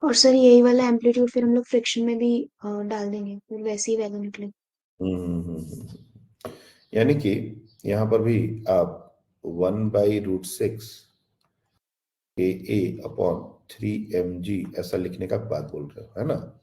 और सर यही वाला एम्पलीट्यूड फिर हम लोग फ्रिक्शन में भी डाल देंगे, फिर वैसे ही वैल्यू निकले. यानी कि यहां पर भी आप 1/√6 a/3mg ऐसा लिखने का बात बोल रहे हो, है ना?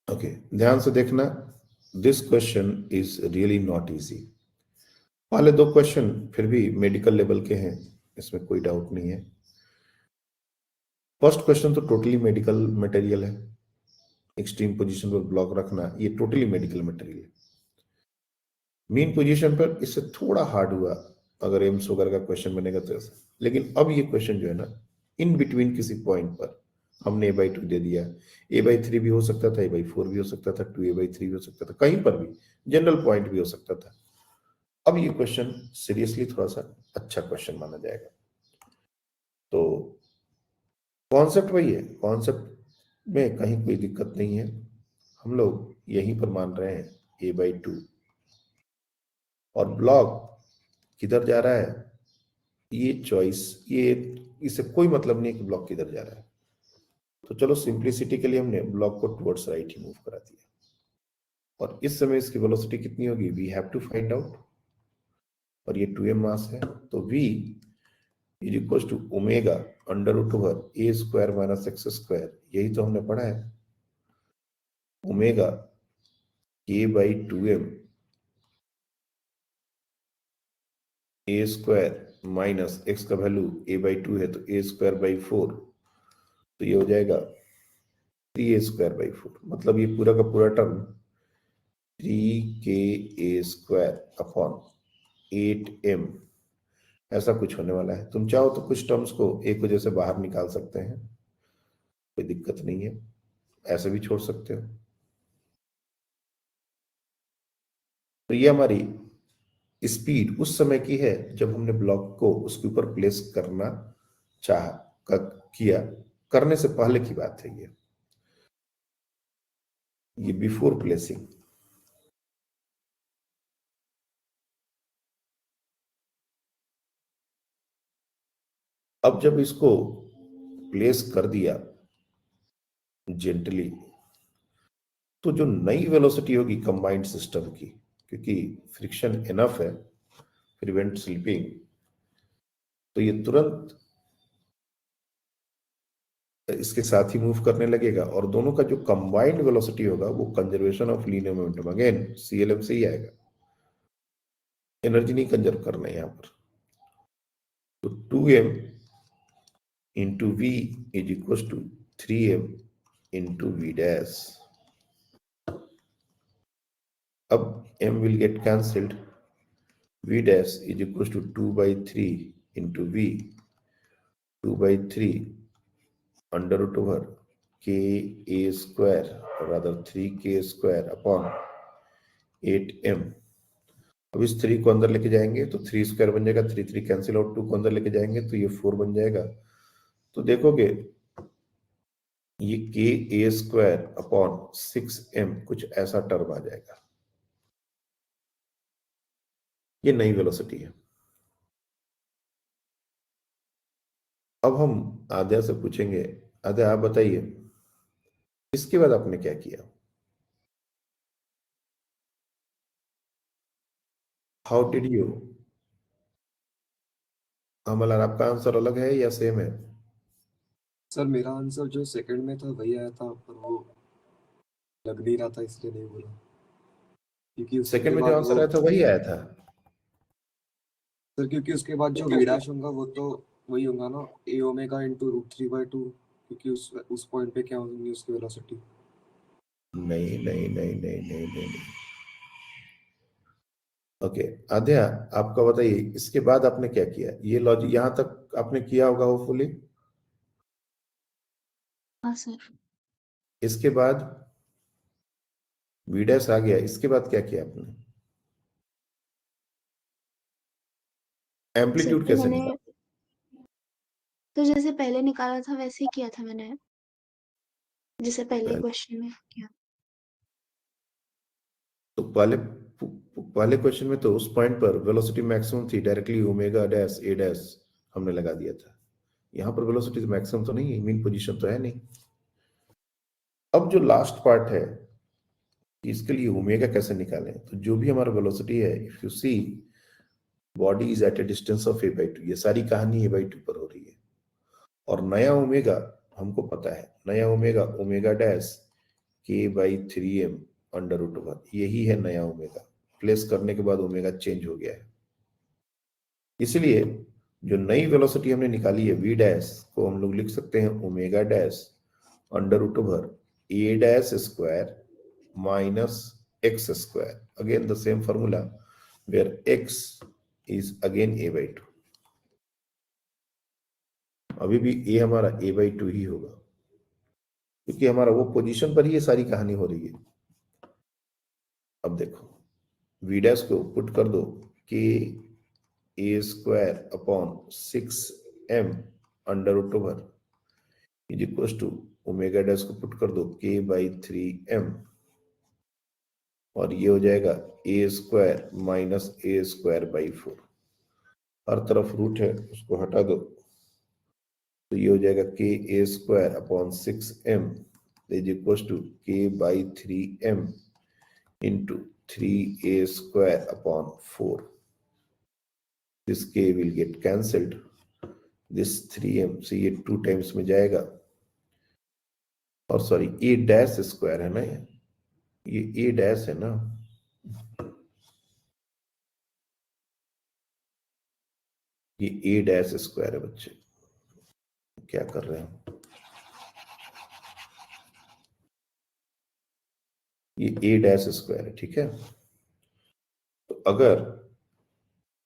ओके, ध्यान से देखना. This question is really not easy. पहले दो क्वेश्चन फिर भी मेडिकल लेवल के हैं, इसमें कोई डाउट नहीं है. फर्स्ट क्वेश्चन तो टोटली मेडिकल मटेरियल है. एक्सट्रीम पोजीशन पर ब्लॉक रखना, ये टोटली मेडिकल मटेरियल है. मीन पोजीशन पर इससे थोड़ा हार्ड हुआ अगर एम्स वगैरह का क्वेश्चन बनेगा तो ऐसा. लेकिन अब ये क्वेश्चन जो है ना, इन बिटवीन किसी पॉइंट पर हमने a/2 दे दिया. a/3 भी हो सकता था, a/4 भी हो सकता था, 2a/3 भी हो सकता था, कहीं पर भी जनरल पॉइंट भी हो सकता था. अब ये क्वेश्चन सीरियसली थोड़ा सा अच्छा क्वेश्चन माना जाएगा. तो कॉन्सेप्ट वही है, कॉन्सेप्ट में कहीं कोई दिक्कत नहीं है. हम लोग यहीं पर मान रहे हैं a/2, और ब्लॉक किधर जा रहा है ये चॉइस, ये इससे कोई मतलब नहीं है कि ब्लॉक किधर जा रहा है. तो चलो सिंप्लिसिटी के लिए हमने ब्लॉक को टुवर्ड्स राइट ही मूव करा दिया. और इस समय इसकी वेलोसिटी कितनी होगी, we have to find out. और ये 2m मास है, तो v is equal to omega √a² - x². यही तो हमने पढ़ा है. Omega k/2m a² minus x का वैल्यू a/2 है तो a²/4, तो ये हो जाएगा 3a²/4, मतलब ये पूरा का पूरा टर्म 3ka² अपॉन 8m ऐसा कुछ होने वाला है। तुम चाहो तो कुछ टर्म्स को एक वजह से बाहर निकाल सकते हैं, कोई दिक्कत नहीं है, ऐसे भी छोड़ सकते हो। तो ये हमारी स्पीड उस समय की है जब हमने ब्लॉक को उसके ऊपर प्लेस करना चाहा, किया, करने से पहले की बात है ये बिफोर प्लेसिंग। अब जब इसको प्लेस कर दिया जेंटली, तो जो नई वेलोसिटी होगी कंबाइंड सिस्टम की, क्योंकि फ्रिक्शन इनफ है प्रिवेंट स्लिपिंग, तो ये तुरंत इसके साथ ही मूव करने लगेगा और दोनों का जो कंबाइंड वेलोसिटी होगा वो conservation of linear momentum, again CLM से ही आएगा, एनर्जी नहीं कंजर्व करना है यहां पर। तो 2m into v is equal to 3m into v dash. अब m will get cancelled, v dash is equals to 2/3 into v, 2/3 under root over ka² or rather 3k² upon 8m। अब इस 3 को अंदर लेके जाएंगे तो 3² बन जाएगा, 3 कैंसिल आउट, 2 को अंदर लेके जाएंगे तो ये 4 बन जाएगा। तो देखोगे ये ka² अपॉन 6m कुछ ऐसा टर्म आ जाएगा। ये नई वेलोसिटी है। अब हम आद्या से पूछेंगे, आद्या आप बताइए इसके बाद आपने क्या किया? How did you? अमल, आपका आंसर अलग है या सेम है? सर मेरा आंसर जो सेकंड में था वही आया था, पर वो लग नहीं रहा था इसलिए नहीं बोला, क्योंकि उसके सेकंड में जो बाद आंसर वो आया था वही आया था। सर, क्योंकि उसके बाद जो v डैश होगा वो तो वही होगा ना, a ओमेगा इंटू √3/2, क्योंकि उस पॉइंट पे क्या होंगी उसकी वेलोसिटी। नहीं नहीं नहीं नहीं नहीं नहीं, नहीं। ओके आद्या, आपका बताइए इसके बाद आपने क्या किया? ये लॉजिक यहां तक आपने किया होगा होपफुली। हाँ सर। इसके बाद v डैश आ गया, इसके बाद क्या किया आपने? सर एम्पलीट्यूड तो कैसे मैंने निकाला? तो जैसे पहले निकाला था वैसे ही किया था मैंने, जैसे पहले पहले क्वेश्चन में किया। तो पहले क्वेश्चन में तो उस पॉइंट पर वेलोसिटी मैक्सिमम थी, directly omega dash a dash हमने लगा दिया था। यहां पर वेलोसिटी मैक्सिमम तो नहीं है, मीन पोजीशन तो है नहीं। अब जो लास्ट पार्ट है इसके लिए ओमेगा कैसे निकालें? तो जो भी हमारा वेलोसिटी है, if you see body is at a distance of a/2, ये सारी कहानी a/2 पर हो रही है। और नया ओमेगा हमको पता है, नया omega omega dash k/3m under root over, यही है नया ओमेगा। प्लेस करने के बाद ओमेगा चेंज हो गया है, इसलिए जो नई वेलोसिटी हमने निकाली है v डैश को हम लोग लिख सकते हैं omega dash under root over a dash square minus x², again the same formula where x is again a/2। अभी भी a हमारा a/2 ही होगा, क्योंकि हमारा वो पोजीशन पर ही ये सारी कहानी हो रही है। अब देखो v डैश को पुट कर दो ka² upon 6m under root over is equal to omega dash को पुट कर दो k/3m, और ये हो जाएगा a² माइनस a²/4। हर तरफ रूट है, उसको हटा दो, तो ये हो जाएगा ka² upon 6m is equal to k/3m into 3a² upon 4। This k will get cancelled, this 3m से ये 2 टाइम्स में जाएगा, और सॉरी a डैश स्क्वायर है ना, ये a डैश है ना, ये ए डैश स्क्वायर है बच्चे, क्या कर रहे हैं, ये ए डैश स्क्वायर है, ठीक है। तो अगर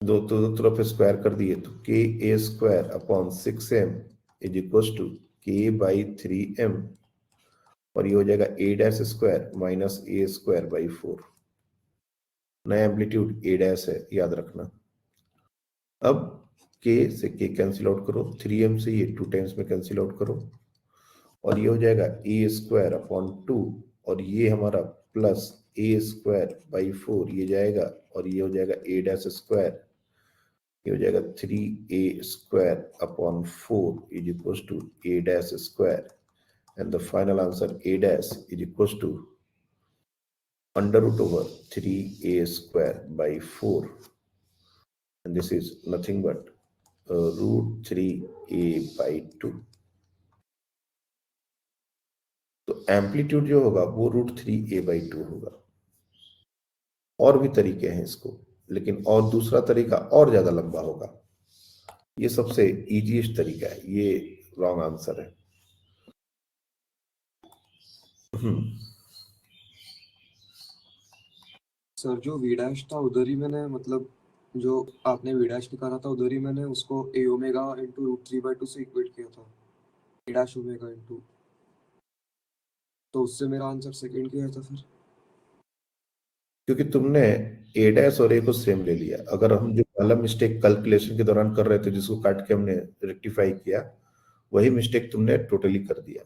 दो तरफ स्क्वायर कर दिए तो K A square upon 6m is equal to K by 3m, और ये हो जाएगा A dash square minus A square by 4। नया एम्पलीट्यूड ए डैश है, याद रखना। अब के से के कैंसिल आउट करो, 3m से ये 2 टाइम्स में कैंसिल आउट करो, और ये हो जाएगा ए स्क्वायर अपॉन 2, और ये हमारा प्लस ए स्क्वायर बाई 4 ये जाएगा, और ये हो जाएगा ए डैश स्क्वायर, ये हो जाएगा 3a square upon 4 is equal to a dash square, and the final answer a dash is equal to under root over 3a square by 4, and this is nothing but root 3a by 2। तो amplitude जो होगा वो root 3a by 2 होगा। और भी तरीके हैं इसको, लेकिन और दूसरा तरीका और ज्यादा लंबा होगा। ये सबसे इजीएस्ट तरीका है, ये रॉन्ग आंसर है। सर जो वी डैश था उधर ही मैंने, मतलब जो आपने वी डैश निकाला था उधर ही मैंने उसको ए ओमेगा इंटू रूट 3/2 से इक्वेट किया था, ए डैश ओमेगा इंटू, तो उससे मेरा आंसर सेकंड किया था सर। क्योंकि तुमने ए डैश और ए को सेम ले लिया। अगर हम जो पहला मिस्टेक कैलकुलेशन के दौरान कर रहे थे जिसको काट के हमने रेक्टिफाई किया, वही मिस्टेक तुमने टोटली कर दिया।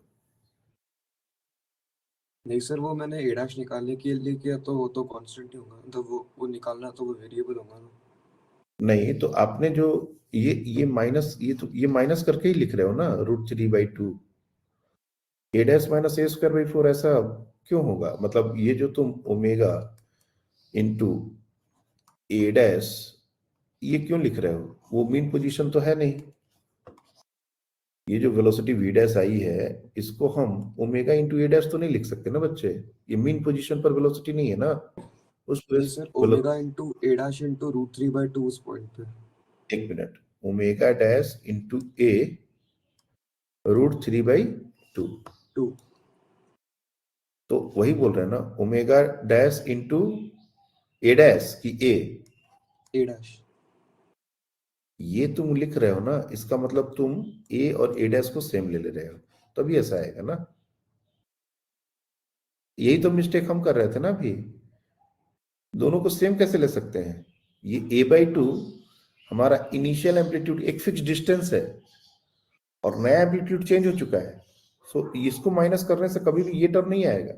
नहीं सर, वो मैंने ए डैश निकालने के लिए किया, तो वो तो कांस्टेंट ही होगा, तो वो निकालना तो वो वेरिएबल होगा ना। नहीं, तो आपने जो ये माइनस, ये माइनस करके ही लिख रहे हो ना, root 3/2 a dash minus A square by 4, ऐसा क्यों होगा? मतलब ये जो तुम ओमेगा इंटू ए डैश ये क्यों लिख रहे हो? वो मीन पोजीशन तो है नहीं। ये जो वेलोसिटी वी डैश आई है, इसको हम ओमेगा इंटू ए डैश तो नहीं लिख सकते ना बच्चे, ये मीन पोजीशन पर वेलोसिटी नहीं है ना। उस नहीं सर, ओमेगा इंटू ए डैश इंटू रूट 3/2 उस पॉइंट पे। एक मिनट, ओमेगा डैश इंटू ए रूट 3/2, 2 तो वही बोल रहे हैं ना, ओमेगा डैश इंटू ए डैश की ए डैश। ये तुम लिख रहे हो ना, इसका मतलब तुम ए और ए डैश को सेम ले रहे हो, तभी ऐसा आएगा ना। यही तो मिस्टेक हम कर रहे थे ना अभी, दोनों को सेम कैसे ले सकते हैं? ये a/2 हमारा इनिशियल एम्पलीट्यूड एक फिक्स डिस्टेंस है, और नया एम्पलीट्यूड चेंज हो चुका है, सो इसको माइनस करने से कभी भी ये टर्म नहीं आएगा।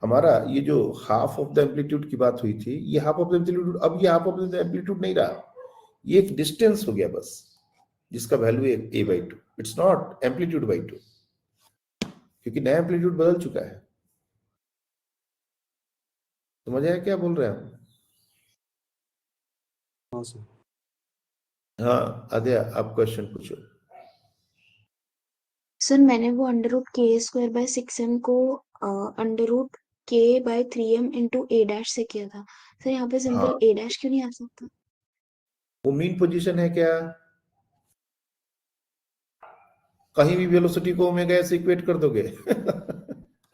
हमारा ये जो हाफ ऑफ द एम्पलीट्यूड की बात हुई थी, ये हाफ ऑफ द एम्पलीट्यूड, अब ये हाफ ऑफ द एम्पलीट्यूड नहीं रहा, ये एक डिस्टेंस हो गया बस, जिसका वैल्यू है a/2, it's not amplitude by 2, क्योंकि नया एम्पलीट्यूड बदल चुका है। समझ आया क्या बोल रहे हैं हम? हाँ सर। हाँ आद्या, आप क्वेश्चन पूछो। सर मैंने वो अंडर रूट के स्क्वायर बाय 6m को अंडर रूट के बाय 3m इंटू ए डैश से किया था। सर यहाँ पे सिंपल हाँ, ए डैश क्यों नहीं आ सकता? वो मीन पोजीशन है क्या? कहीं भी वेलोसिटी को ओमेगा से इक्वेट कर दोगे?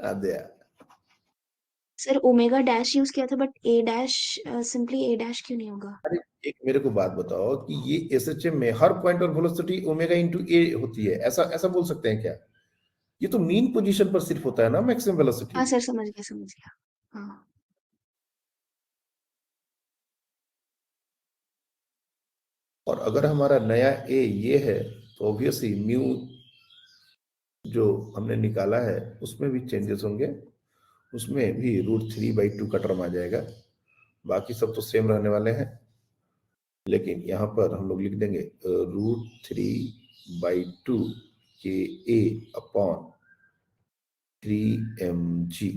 आद्या, सर ओमेगा डैश यूज किया था, but A dash simply A dash क्यों नहीं होगा? अरे एक मेरे को बात बताओ कि ये एसएचएम में हर पॉइंट और वेलोसिटी ओमेगा इंटू ए होती है, ऐसा ऐसा बोल सकते हैं क्या? ये तो मीन पोजीशन पर सिर्फ होता है ना मैक्सिमम वेलोसिटी। हाँ सर, समझ गया। हाँ और अगर हमारा नया ए ये है, तो ऑब्वियसली म्यू जो हमने निकाला है उसमें भी चेंजेस होंगे, उसमें भी रूट 3/2 का टर्म आ जाएगा, बाकी सब तो सेम रहने वाले हैं, लेकिन यहाँ पर हम लोग लिख देंगे रूट 3/2 के ए अपॉन 3mg।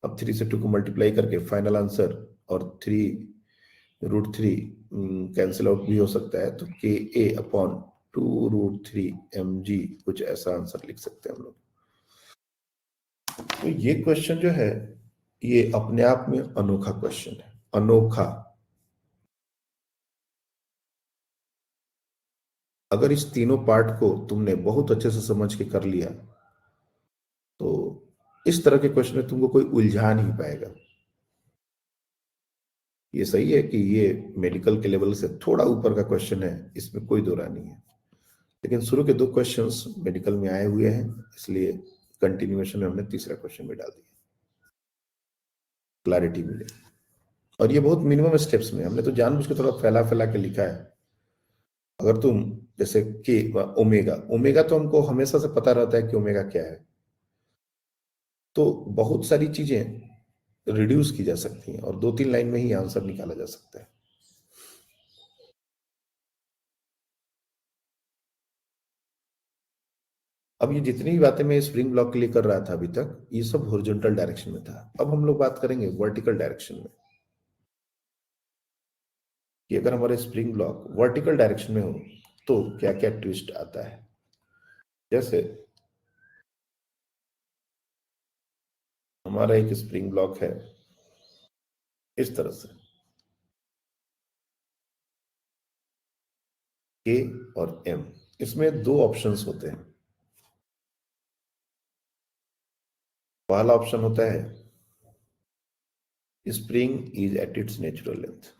अब 3 से 2 को मल्टीप्लाई करके फाइनल आंसर, और 3√3 कैंसिल आउट भी हो सकता है, तो के ए अपॉन 2√3mg, कुछ ऐसा आंसर लिख सकते हैं हम लोग। तो ये क्वेश्चन जो है ये अपने आप में अनोखा क्वेश्चन है, अनोखा। अगर इस तीनों पार्ट को तुमने बहुत अच्छे से समझ के कर लिया तो इस तरह के क्वेश्चन में तुमको कोई उलझा नहीं पाएगा। ये सही है कि ये मेडिकल के लेवल से थोड़ा ऊपर का क्वेश्चन है, इसमें कोई दो राय नहीं है, लेकिन शुरू के दो क्वेश्चंस मेडिकल में आए हुए हैं, इसलिए कंटिन्यूएशन में हमने तीसरा क्वेश्चन भी डाल दिया, क्लैरिटी मिले। और ये बहुत मिनिमम स्टेप्स में हमने तो जानबूझ के थोड़ा फैला फैला के लिखा है। अगर तुम जैसे के ओमेगा, ओमेगा तो हमको हमेशा से पता रहता है कि ओमेगा क्या है, तो बहुत सारी चीजें रिड्यूस की जा सकती हैं और 2-3 लाइन में ही आंसर निकाला जा सकता है। अब ये जितनी भी बातें मैं स्प्रिंग ब्लॉक के लिए कर रहा था अभी तक, ये सब हॉरिजॉन्टल डायरेक्शन में था। अब हम लोग बात करेंगे वर्टिकल डायरेक्शन में कि अगर हमारे स्प्रिंग ब्लॉक वर्टिकल डायरेक्शन में हो तो क्या क्या ट्विस्ट आता है। जैसे हमारा एक स्प्रिंग ब्लॉक है इस तरह से, के और एम, इसमें दो ऑप्शंस होते हैं। पहला ऑप्शन होता है spring is at its natural length,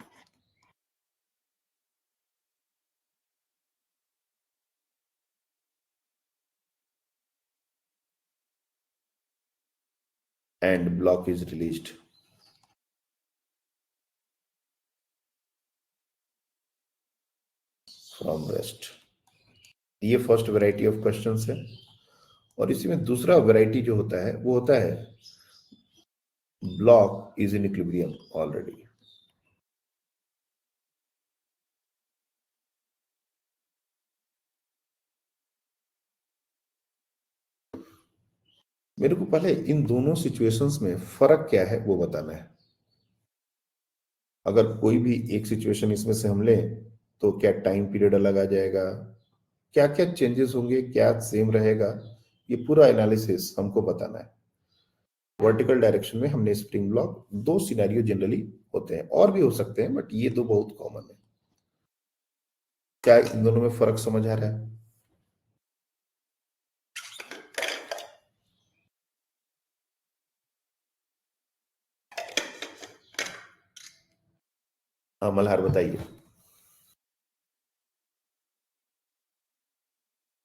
and block is released from rest। ये फर्स्ट वैरायटी ऑफ क्वेश्चंस है। और इसी में दूसरा वैरायटी जो होता है वो होता है block is in equilibrium already. मेरे को पहले इन दोनों सिचुएशंस में फर्क क्या है वो बताना है। अगर कोई भी एक सिचुएशन इसमें से हम लें तो क्या टाइम पीरियड अलग आ जाएगा, क्या क्या चेंजेस होंगे, क्या सेम रहेगा, ये पूरा एनालिसिस हमको बताना है। वर्टिकल डायरेक्शन में हमने स्प्रिंग ब्लॉक, दो सिनेरियो जनरली होते हैं, और भी हो सकते हैं बट ये दो बहुत कॉमन है। क्या इन दोनों में फर्क समझ आ रहा है? हाँ मल्हार बताइए।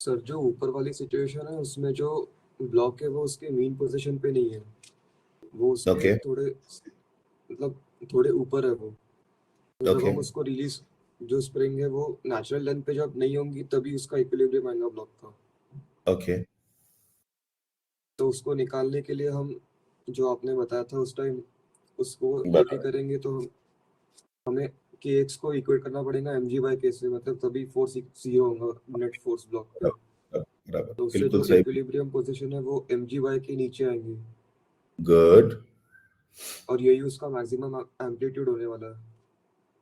सर जो ऊपर वाली सिचुएशन है उसमें जो ब्लॉक है वो उसके मेन पोजीशन पे नहीं है, वो उसके ओके थोड़े मतलब थोड़े ऊपर है वो। तो जब ओके हम उसको रिलीज, जो स्प्रिंग है वो नेचुरल लेंथ पे जब नहीं होंगी तभी उसका इक्विलिब्रियम आएगा ब्लॉक का। ओके तो उसको निकालने के लिए हम जो आपने बताया था उस टाइम उसको लेके बराबर करेंगे तो हमें kx को इक्वेट करना पड़ेगा mg बाय k से, मतलब तभी फोर्स जीरो होगा नेट फोर्स ब्लॉक पे। बराबर तो उससे बिल्कुल जो सही। इक्विलिब्रियम पोजीशन है वो mg बाय k नीचे आएंगे गुड और यही उसका मैक्सिमम एम्पलीट्यूड होने वाला है।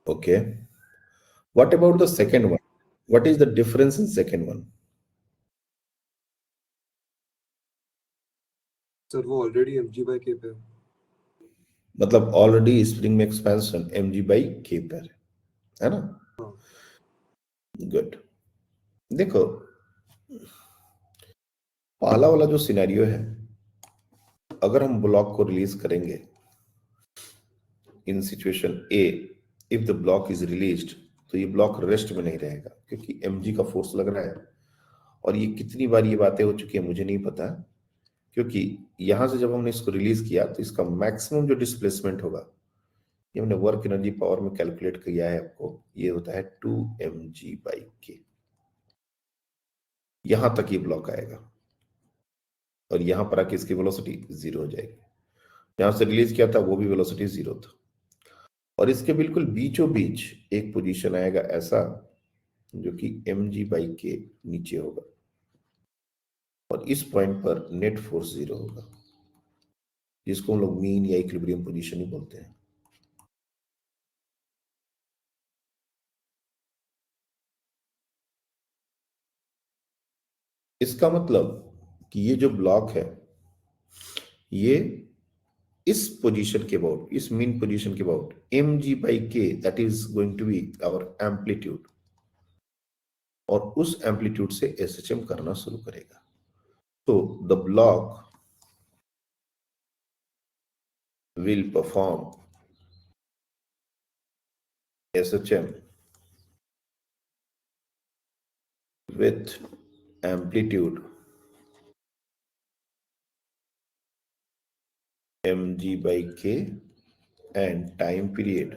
Okay. What about the second one? What is the difference in second one? Sir वो ऑलरेडी mg बाय k पे है। मतलब ऑलरेडी स्प्रिंग में एक्सपेंशन mg बाई k पर है ना? हाँ गुड। देखो पहला वाला जो सिनेरियो है, अगर हम ब्लॉक को रिलीज करेंगे in situation uh, if the block is released, तो ये ब्लॉक रेस्ट में नहीं रहेगा क्योंकि mg का फोर्स लग रहा है। और ये कितनी बार ये बातें हो चुकी है मुझे नहीं पता, क्योंकि यहां से जब हमने इसको रिलीज किया तो इसका मैक्सिमम जो डिस्प्लेसमेंट होगा, ये हमने वर्क एनर्जी पावर में कैलकुलेट किया है आपको, ये होता है 2mg/k। यहां तक ये ब्लॉक आएगा और यहां पर आके इसकी वेलोसिटी जीरो हो जाएगी। जहां से रिलीज किया था वो भी वेलोसिटी जीरो था, और इसके बिल्कुल बीचों बीच एक पोजीशन आएगा ऐसा जो कि mg/k नीचे होगा, और इस पॉइंट पर नेट फोर्स जीरो होगा, जिसको हम लोग मीन या इक्विलिब्रियम पोजीशन ही बोलते हैं। इसका मतलब कि ये जो ब्लॉक है ये इस पोजीशन के अबाउट, इस मीन पोजीशन के about mg/k, that is going to be our amplitude. और उस एम्पलीट्यूड से एसएचएम करना शुरू करेगा। तो the block will perform SHM with amplitude mg by k and time period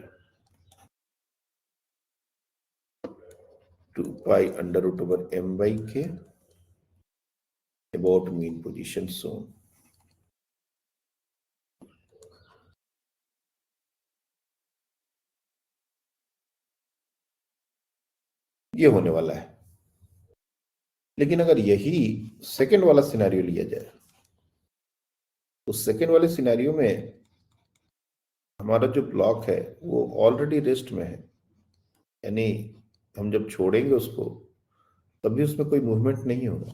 2 pi under root over m by k about mean position zone. ये होने वाला है। लेकिन अगर यही सेकंड वाला सिनेरियो लिया जाए तो सेकंड वाले सिनेरियो में हमारा जो ब्लॉक है वो ऑलरेडी रेस्ट में है, यानी हम जब छोड़ेंगे उसको तब भी उसमें कोई मूवमेंट नहीं होगा।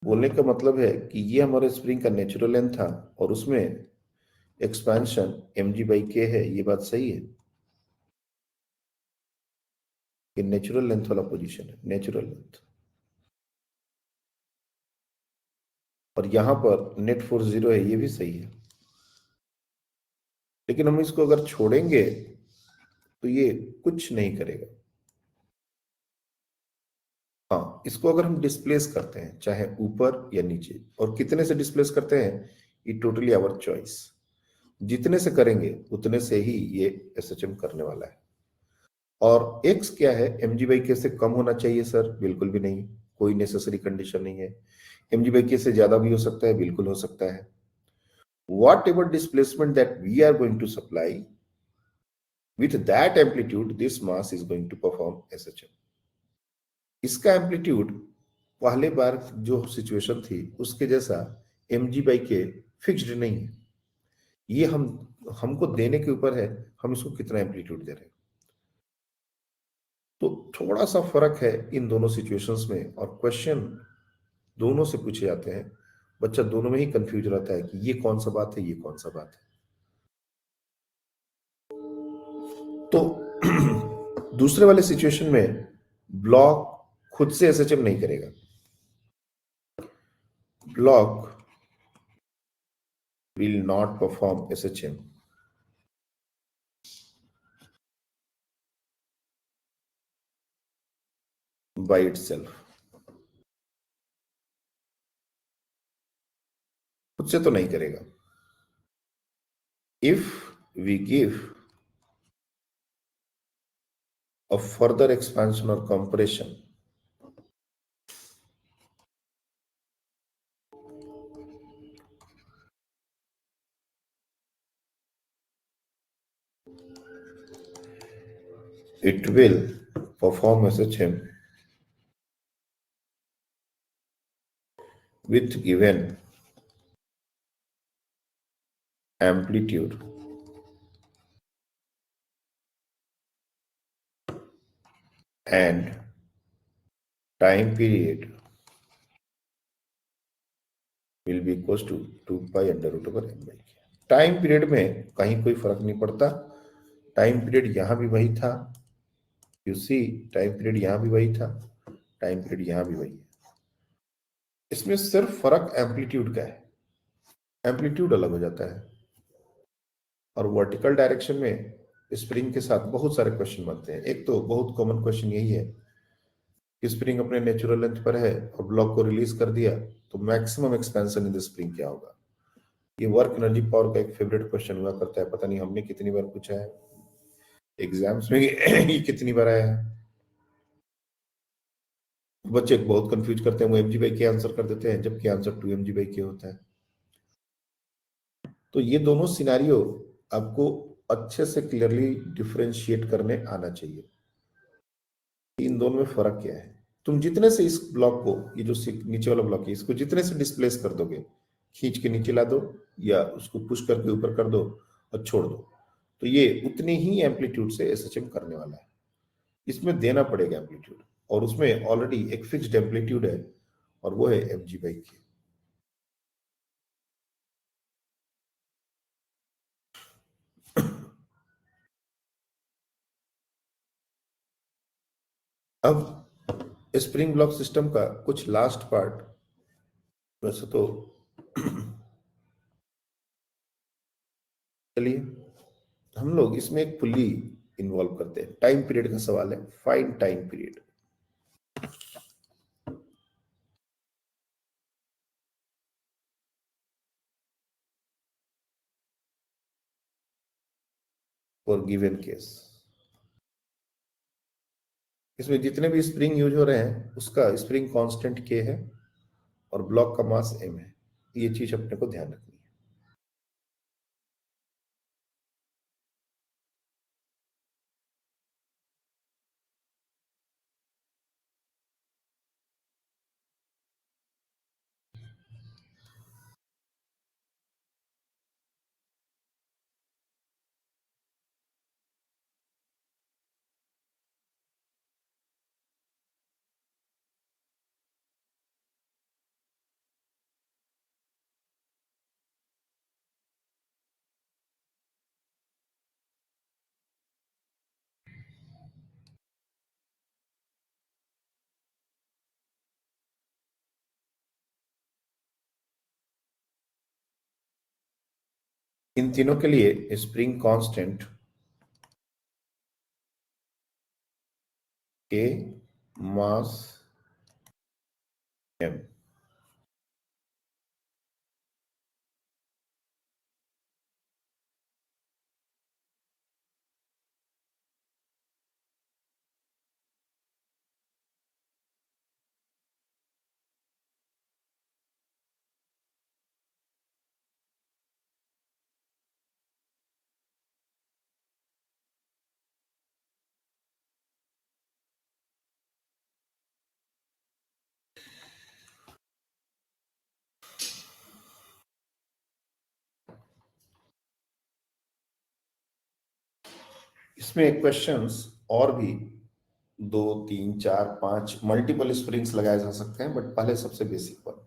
बोलने का मतलब है कि ये हमारे स्प्रिंग का नेचुरल लेंथ था और उसमें एक्सपेंशन mg by k है। ये बात सही है, ये नेचुरल लेंथ वाला पोजीशन है, नेचुरल लेंथ। और यहां पर नेट फोर्स 0 है, ये भी सही है। लेकिन हम इसको अगर छोड़ेंगे तो ये कुछ नहीं करेगा। हाँ, इसको अगर हम डिस्प्लेस करते हैं चाहे ऊपर या नीचे, और कितने से डिस्प्लेस करते हैं ये टोटली आवर चॉइस। जितने से करेंगे उतने से ही ये एसएचएम करने वाला है। और x क्या है, mg by k से कम होना चाहिए सर? बिल्कुल भी नहीं, कोई नेसेसरी कंडीशन नहीं है। mg by k से ज्यादा भी हो सकता है, बिल्कुल हो सकता है। Whatever displacement that we are going to supply, with that amplitude this mass is going to perform SHM. इसका एम्पलीट्यूड पहले बार जो सिचुएशन थी उसके जैसा mg by k फिक्स्ड नहीं है। ये हमको देने के ऊपर है, हम इसको कितना एम्पलीट्यूड दे रहे हैं। तो थोड़ा सा फर्क है इन दोनों सिचुएशंस में, और क्वेश्चन दोनों से पूछे जाते हैं। बच्चा दोनों में ही कंफ्यूज रहता है कि ये कौन सा बात है, ये कौन सा बात है। तो दूसरे वाले सिचुएशन में ब्लॉक खुद से एसएचएम नहीं करेगा। Block will not perform SHM by itself. खुद से तो नहीं करेगा। If we give a further expansion or compression, it will perform SHM with given amplitude and time period will be equals to 2 pi under root over m by k. Time period में कहीं कोई फर्क नहीं पड़ता। Time period यहां भी वही था, यू सी, टाइम पीरियड यहां भी वही था, टाइम पीरियड यहां भी वही है। इसमें सिर्फ फर्क एम्पलीट्यूड का है, एम्पलीट्यूड अलग हो जाता है। और वर्टिकल डायरेक्शन में स्प्रिंग के साथ बहुत सारे क्वेश्चन बनते हैं। एक तो बहुत कॉमन क्वेश्चन यही है कि स्प्रिंग अपने नेचुरल लेंथ पर है और ब्लॉक को रिलीज कर दिया तो maximum expansion in the spring क्या होगा। ये वर्क एनर्जी पावर का एक फेवरेट क्वेश्चन हुआ करता है, पता नहीं हमने कितनी बार पूछा है एग्जाम्स में, ये कितनी बार आया है। बच्चे बहुत कंफ्यूज करते हैं, वो mg by k आंसर कर देते हैं जबकि आंसर 2mg by k होता है। तो ये दोनों सिनेरियो आपको अच्छे से क्लियरली डिफरेंशिएट करने आना चाहिए। इन दोनों में फर्क क्या है। तुम जितने से इस ब्लॉक को, ये जो नीचे वाला ब्लॉक है, इसको जितने से डिस्प्लेस कर दोगे, खींच के नीचे ला दो या उसको पुश करके ऊपर कर दो और छोड़ दो, तो ये उतनी ही एम्पलीट्यूड से एसएचएम करने वाला है। इसमें देना पड़ेगा एम्पलीट्यूड, और उसमें ऑलरेडी एक फिक्स्ड एम्पलीट्यूड है और वो है mg by k। अब स्प्रिंग ब्लॉक सिस्टम का कुछ लास्ट पार्ट, वैसे तो चलिए हम लोग इसमें एक पुली इन्वॉल्व करते हैं। टाइम पीरियड का सवाल है, find time period. For given case, इसमें जितने भी स्प्रिंग यूज हो रहे हैं उसका स्प्रिंग कांस्टेंट k है और ब्लॉक का मास m है। ये चीज अपने को ध्यान रखनी है। इन तीनों के लिए स्प्रिंग कांस्टेंट k, मास m। इसमें क्वेश्चंस और भी 2, 3, 4, 5 मल्टीपल स्प्रिंग्स लगाए जा सकते हैं, बट पहले सबसे बेसिक पर।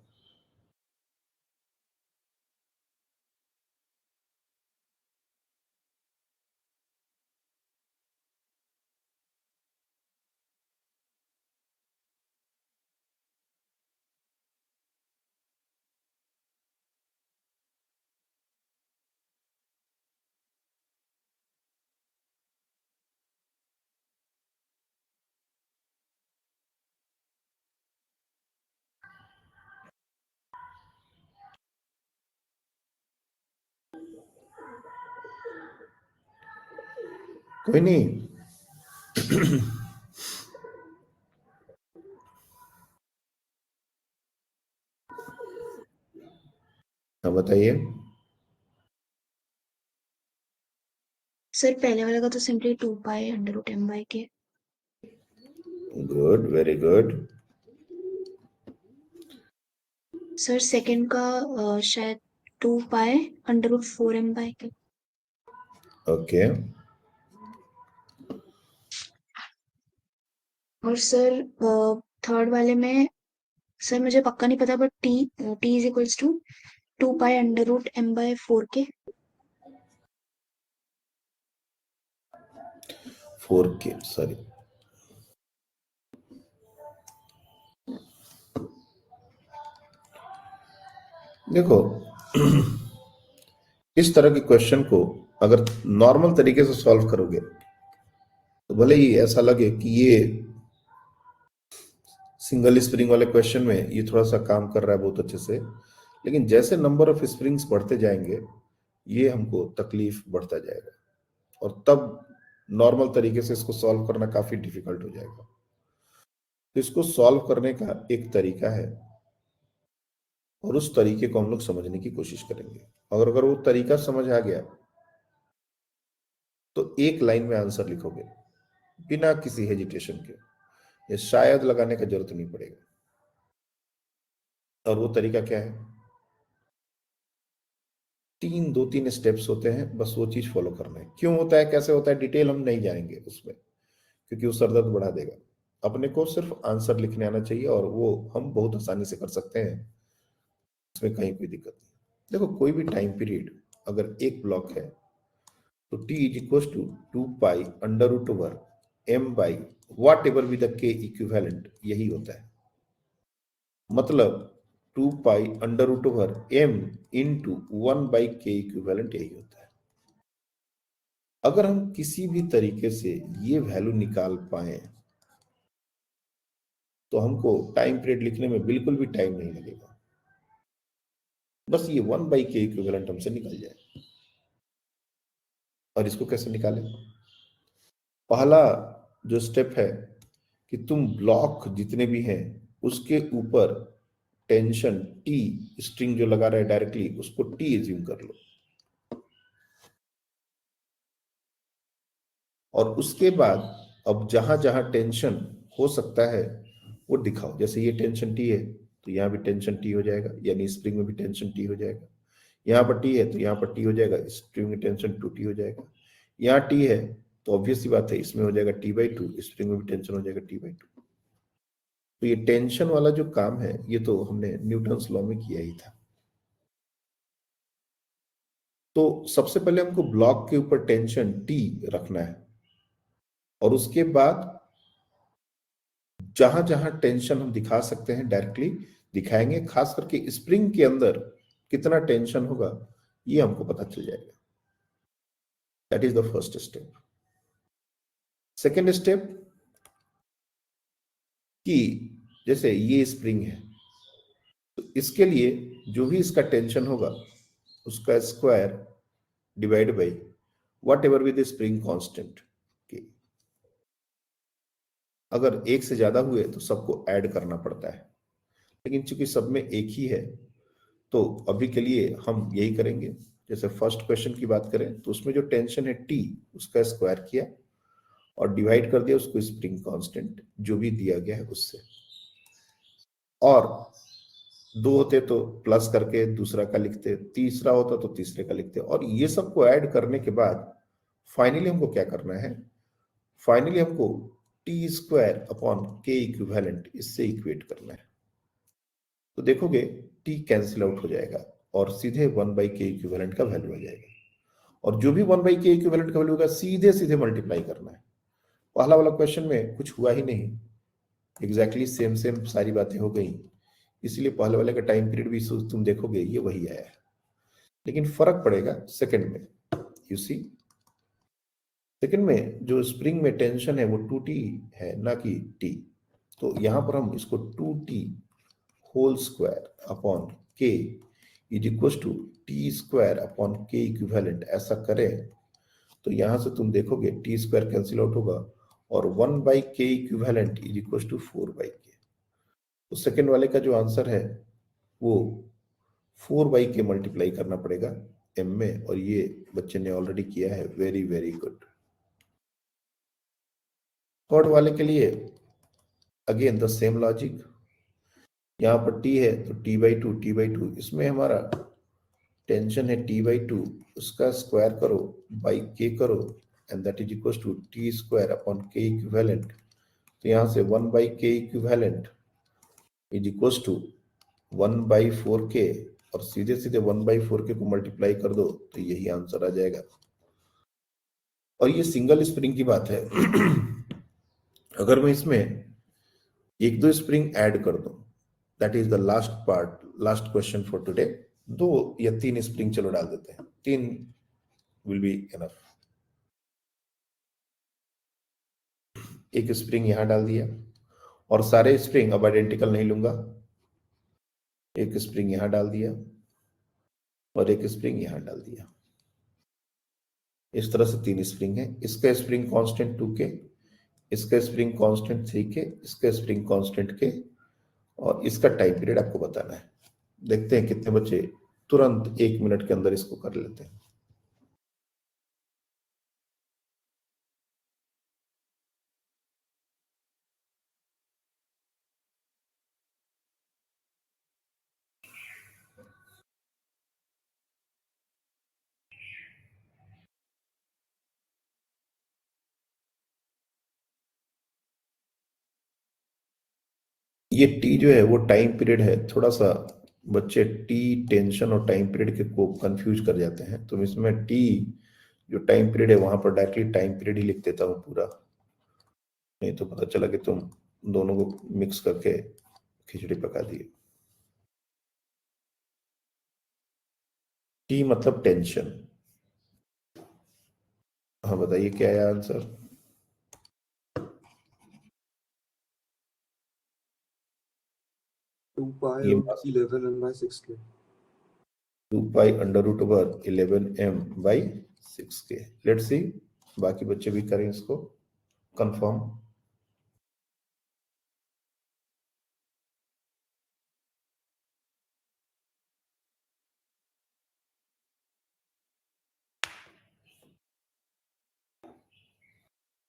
कोई नहीं, हाँ बताइए। सर पहले वाले का तो simply 2 pi √m/k। Good, very good. Sir second का शायद 2 पाई √4m/k। ओके, और सर थर्ड वाले में सर मुझे पक्का नहीं पता, but t is equals to 2 pi √m/4k। 4k, sorry. देखो, इस तरह के क्वेश्चन को अगर नॉर्मल तरीके से सॉल्व करोगे तो भले ही ऐसा लगे कि ये सिंगल स्प्रिंग वाले क्वेश्चन में ये थोड़ा सा काम कर रहा है बहुत अच्छे से, लेकिन जैसे नंबर ऑफ स्प्रिंग्स बढ़ते जाएंगे ये हमको तकलीफ बढ़ता जाएगा और तब नॉर्मल तरीके से इसको सॉल्व करना काफी डिफिकल्ट हो जाएगा। तो इसको सॉल्व करने का एक तरीका है और उस तरीके को हम लोग समझने की कोशिश करेंगे। और अगर वो तरीका समझ आ गया तो एक लाइन में आंसर लिखोगे बिना किसी हेजिटेशन के, ये शायद लगाने का जरूरत नहीं पड़ेगा। और वो तरीका क्या है? 2-3 स्टेप्स होते हैं, बस वो चीज फॉलो करना है। क्यों होता है, कैसे होता है, डिटेल हम नहीं जाएंगे उसमें, क्योंकि वो सरदर्द बढ़ा देगा। अपने को सिर्फ आंसर लिखने आना चाहिए और वो हम बहुत आसानी से कर सकते हैं, इसमें कहीं कोई दिक्कत नहीं। देखो, कोई भी टाइम पीरियड अगर एक ब्लॉक है तो t is equal to 2 pi √over m by whatever be the k equivalent, यही होता है। मतलब 2 pi under root over m into 1 by k equivalent, यही होता है। अगर हम किसी भी तरीके से ये वैल्यू निकाल पाए तो हमको टाइम पीरियड लिखने में बिल्कुल भी टाइम नहीं लगेगा, बस ये 1 बाई के इक्विवेलेंट हमसे निकल जाए। और इसको कैसे निकालें? पहला जो स्टेप है कि तुम ब्लॉक जितने भी हैं उसके ऊपर टेंशन टी स्ट्रिंग जो लगा रहा है डायरेक्टली, उसको टी एज्यूम कर लो। और उसके बाद अब जहां जहां टेंशन हो सकता है वो दिखाओ। जैसे ये टेंशन टी है तो यहाँ भी टेंशन टी हो जाएगा, यानी स्प्रिंग में भी टेंशन टी हो जाएगा। यहाँ पर टी है तो यहाँ पर टी हो जाएगा, स्प्रिंग में टेंशन 2t हो जाएगा। यहाँ टी है तो ऑब्वियस सी बात है इसमें हो जाएगा t/2, स्प्रिंग में भी टेंशन हो जाएगा t/2। तो ये टेंशन वाला जो काम है ये तो हमने न्यूटन्स लॉ में किया ही था। तो सबसे पहले हमको ब्लॉक के ऊपर टेंशन टी रखना है और उसके बाद जहां जहां टेंशन हम दिखा सकते हैं डायरेक्टली दिखाएंगे। खास करके स्प्रिंग के अंदर कितना टेंशन होगा ये हमको पता चल जाएगा। That is the first step. Second step कि जैसे ये स्प्रिंग है तो इसके लिए जो भी इसका टेंशन होगा उसका square divide by what ever with spring constant के। अगर एक से ज्यादा हुए तो सबको ऐड करना पड़ता है, लेकिन चूंकि सब में एक ही है तो अभी के लिए हम यही करेंगे। जैसे फर्स्ट क्वेश्चन की बात करें तो उसमें जो टेंशन है टी उसका स्क्वायर किया और डिवाइड कर दिया उसको स्प्रिंग कांस्टेंट जो भी दिया गया है उससे। और दो होते तो प्लस करके दूसरा का लिखते, तीसरा होता तो तीसरे का लिखते। और ये सबको ऐड करने के बाद फाइनली हमको क्या करना है? फाइनली हमको T square upon k equivalent इससे इक्वेट करना है। तो देखोगे टी कैंसिल आउट हो जाएगा और सीधे 1 बाई के इक्विवेलेंट का वैल्यू आ जाएगा। और जो भी 1 बाई के इक्विवेलेंट का वैल्यू होगा सीधे सीधे मल्टीप्लाई करना है। पहला वाला क्वेश्चन में कुछ हुआ ही नहीं, एग्जैक्टली सेम सेम सारी बातें हो गई, इसलिए पहले वाले का टाइम पीरियड भी तुम देखोगे ये वही आया है, लेकिन फर्क पड़ेगा सेकंड में। यू सी सेकंड में जो स्प्रिंग में टेंशन है वो 2t है ना कि t। तो यहां पर हम इसको 2t whole square upon k is equal to t square upon k equivalent ऐसा करें तो यहां से तुम देखोगे टी स्क्वायर कैंसिल आउट होगा और 1 by k equivalent is equal to 4 by k. तो सेकंड वाले का जो आंसर है वो 4 बाई के मल्टीप्लाई करना पड़ेगा m में, और ये बच्चे ने ऑलरेडी किया है। Very very good. थर्ड वाले के लिए अगेन द सेम लॉजिक। यहाँ पर t है तो t/2 इसमें हमारा टेंशन है t/2 उसका स्क्वायर करो बाई k करो and that is equal to t square upon k equivalent. तो यहाँ से 1 by k equivalent is equal to 1/4k और सीधे सीधे 1/4k को मल्टीप्लाई कर दो तो यही आंसर आ जाएगा। और ये सिंगल स्प्रिंग की बात है। अगर मैं इसमें एक दो स्प्रिंग ऐड कर दूं, that is the last part, last question for today. 2 या 3 स्प्रिंग चलो डाल देते हैं, 3 विल बी इनफ। एक स्प्रिंग यहां डाल दिया और सारे स्प्रिंग अब आइडेंटिकल नहीं लूंगा। एक स्प्रिंग यहां डाल दिया और एक स्प्रिंग यहां डाल दिया। इस तरह से 3 स्प्रिंग है। इसका स्प्रिंग कांस्टेंट 2k, इसका स्प्रिंग कांस्टेंट 3k, इसका स्प्रिंग कांस्टेंट k, और इसका टाइम पीरियड आपको बताना है। देखते हैं कितने बच्चे तुरंत 1 मिनट के अंदर इसको कर लेते हैं। ये टी जो है वो टाइम पीरियड है। थोड़ा सा बच्चे टी टेंशन और टाइम पीरियड के को कंफ्यूज कर जाते हैं, तो इसमें टी जो टाइम पीरियड है वहां पर डायरेक्टली टाइम पीरियड ही लिख देता हूँ पूरा। नहीं तो पता चला कि तुम दोनों को मिक्स करके खिचड़ी पका दी। टी मतलब टेंशन। हाँ बताइए क्या है आंसर? 2 पाई ये root 11 m by 6k। 2 pi under root over 11m by 6k। Let's see बाकी बच्चे भी करें इसको कंफर्म।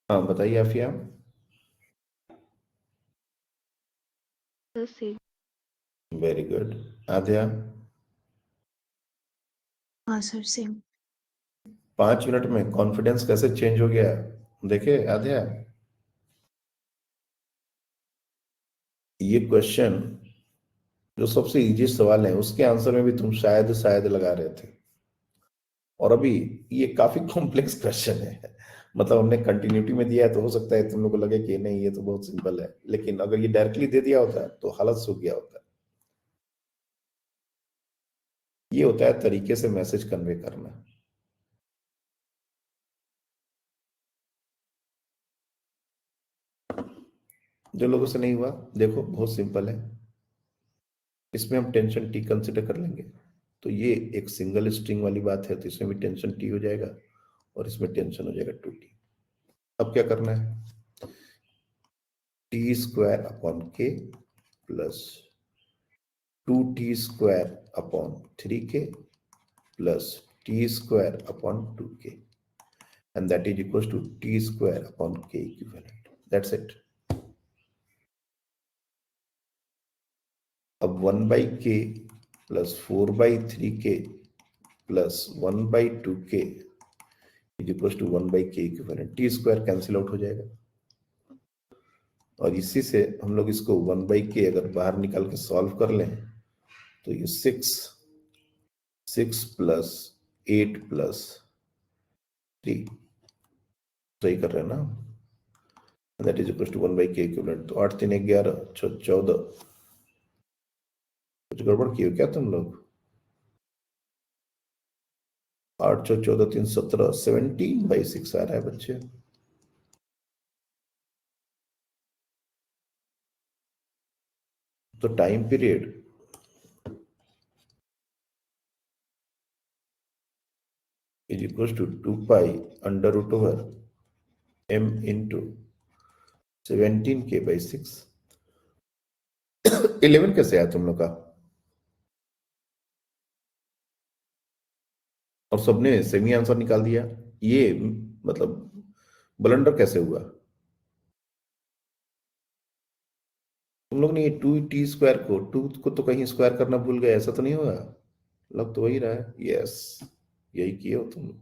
हाँ बताइए Afiya. Same. Very good. Aadya. हाँ सर सेम। 5 मिनट में कॉन्फिडेंस कैसे चेंज हो गया देखे आद्या। ये क्वेश्चन जो सबसे इजी सवाल है उसके आंसर में भी तुम शायद शायद लगा रहे थे, और अभी ये काफी कॉम्प्लेक्स क्वेश्चन है। मतलब हमने कंटिन्यूटी में दिया है तो हो सकता है तुम लोग को लगे कि नहीं ये तो बहुत सिंपल है, लेकिन अगर ये डायरेक्टली दे दिया होता तो हालत सूख गया होता। ये होता है तरीके से मैसेज कन्वे करना। जो लोगों से नहीं हुआ देखो बहुत सिंपल है, इसमें हम टेंशन टी कंसिडर कर लेंगे। तो ये एक सिंगल स्ट्रिंग वाली बात है तो इसमें भी टेंशन टी हो जाएगा और इसमें टेंशन हो जाएगा 2t। अब क्या करना है, टी स्क्वायर अपॉन के plus 2t square upon 3k plus t square upon 2k and that is equals to t square upon k equivalent. That's it. अब 1 by k plus 4 by 3k plus 1 by 2k is equals to 1 by k equivalent. t square cancel out हो जाएगा और इसी से हम लोग इसको 1 by k अगर बाहर निकाल के सॉल्व कर लें तो ये 6 प्लस 8 प्लस 3 सही कर रहे हैं ना, that is equal to 1 by k equivalent. तो 8 3 11 14, कुछ गड़बड़ की हो क्या तुम लोग? 8 14 3 17 17/6 आ रहा है बच्चे। तो time period is equal to 2 pi under root over m into 17k/6। 11 कैसे आया तुम लोग का? और सबने सेमी आंसर निकाल दिया, ये मतलब ब्लंडर कैसे हुआ? तुम लोग ने ये 2t स्क्वायर को 2 को तो कहीं स्क्वायर करना भूल गए, ऐसा तो नहीं होगा? लग तो वही रहा है। यस यही किए हो तुम लोग,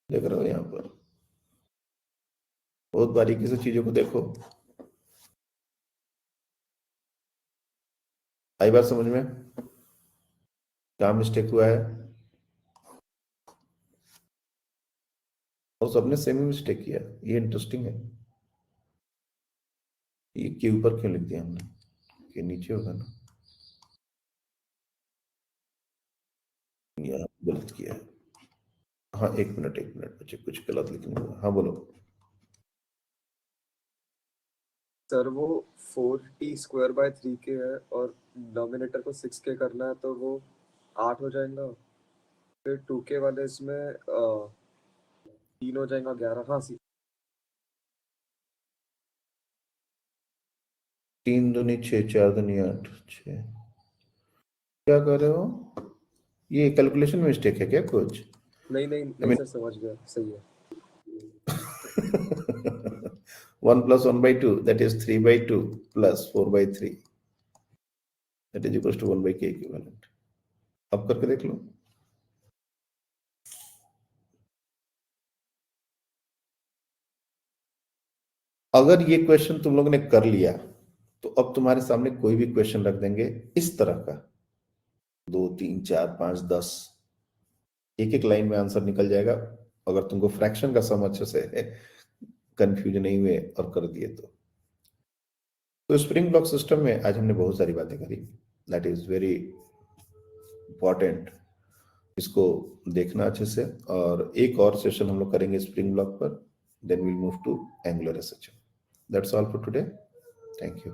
देख रहे हो यहाँ पर बहुत बारीकी से चीजों को देखो। आई बात समझ में? क्या मिस्टेक हुआ है? और सबने सेम ही मिस्टेक किया, ये इंटरेस्टिंग है। ये के ऊपर क्यों लिख दिया हमने, के नीचे होगा ना, यहाँ गलत किया है। हाँ एक मिनट बच्चे, कुछ गलत लिखने हुआ। हाँ बोलो। सर वो 4t स्क्वायर बाय 3k है और डोमिनेटर को 6k करना है तो वो 8 हो जाएगा। फिर 2k वाले इसमें 3 हो जाएगा 11। हाँ 3 दूनी 6 4 दूनी 8 6। क्या कर रहे हो? ये कैलकुलेशन मिस्टेक है क्या कुछ? नहीं नहीं I नहीं mean, सर समझ गया, सही है। 1 plus 1/2 that is 3/2 plus 4/3 that is equals to 1 by k equivalent। अब करके देख लो। अगर ये क्वेश्चन तुम लोगों ने कर लिया तो अब तुम्हारे सामने कोई भी क्वेश्चन रख देंगे इस तरह का, 2 3 4 5 10, एक एक लाइन में आंसर निकल जाएगा। अगर तुमको फ्रैक्शन का सम अच्छे से कंफ्यूज नहीं हुए और कर दिए। तो स्प्रिंग ब्लॉक सिस्टम में आज हमने बहुत सारी बातें करी, दैट इज वेरी इंपॉर्टेंट, इसको देखना अच्छे से। और एक और सेशन हम लोग करेंगे स्प्रिंग ब्लॉक पर, then will move to angular SHM. That's all for today, thank you.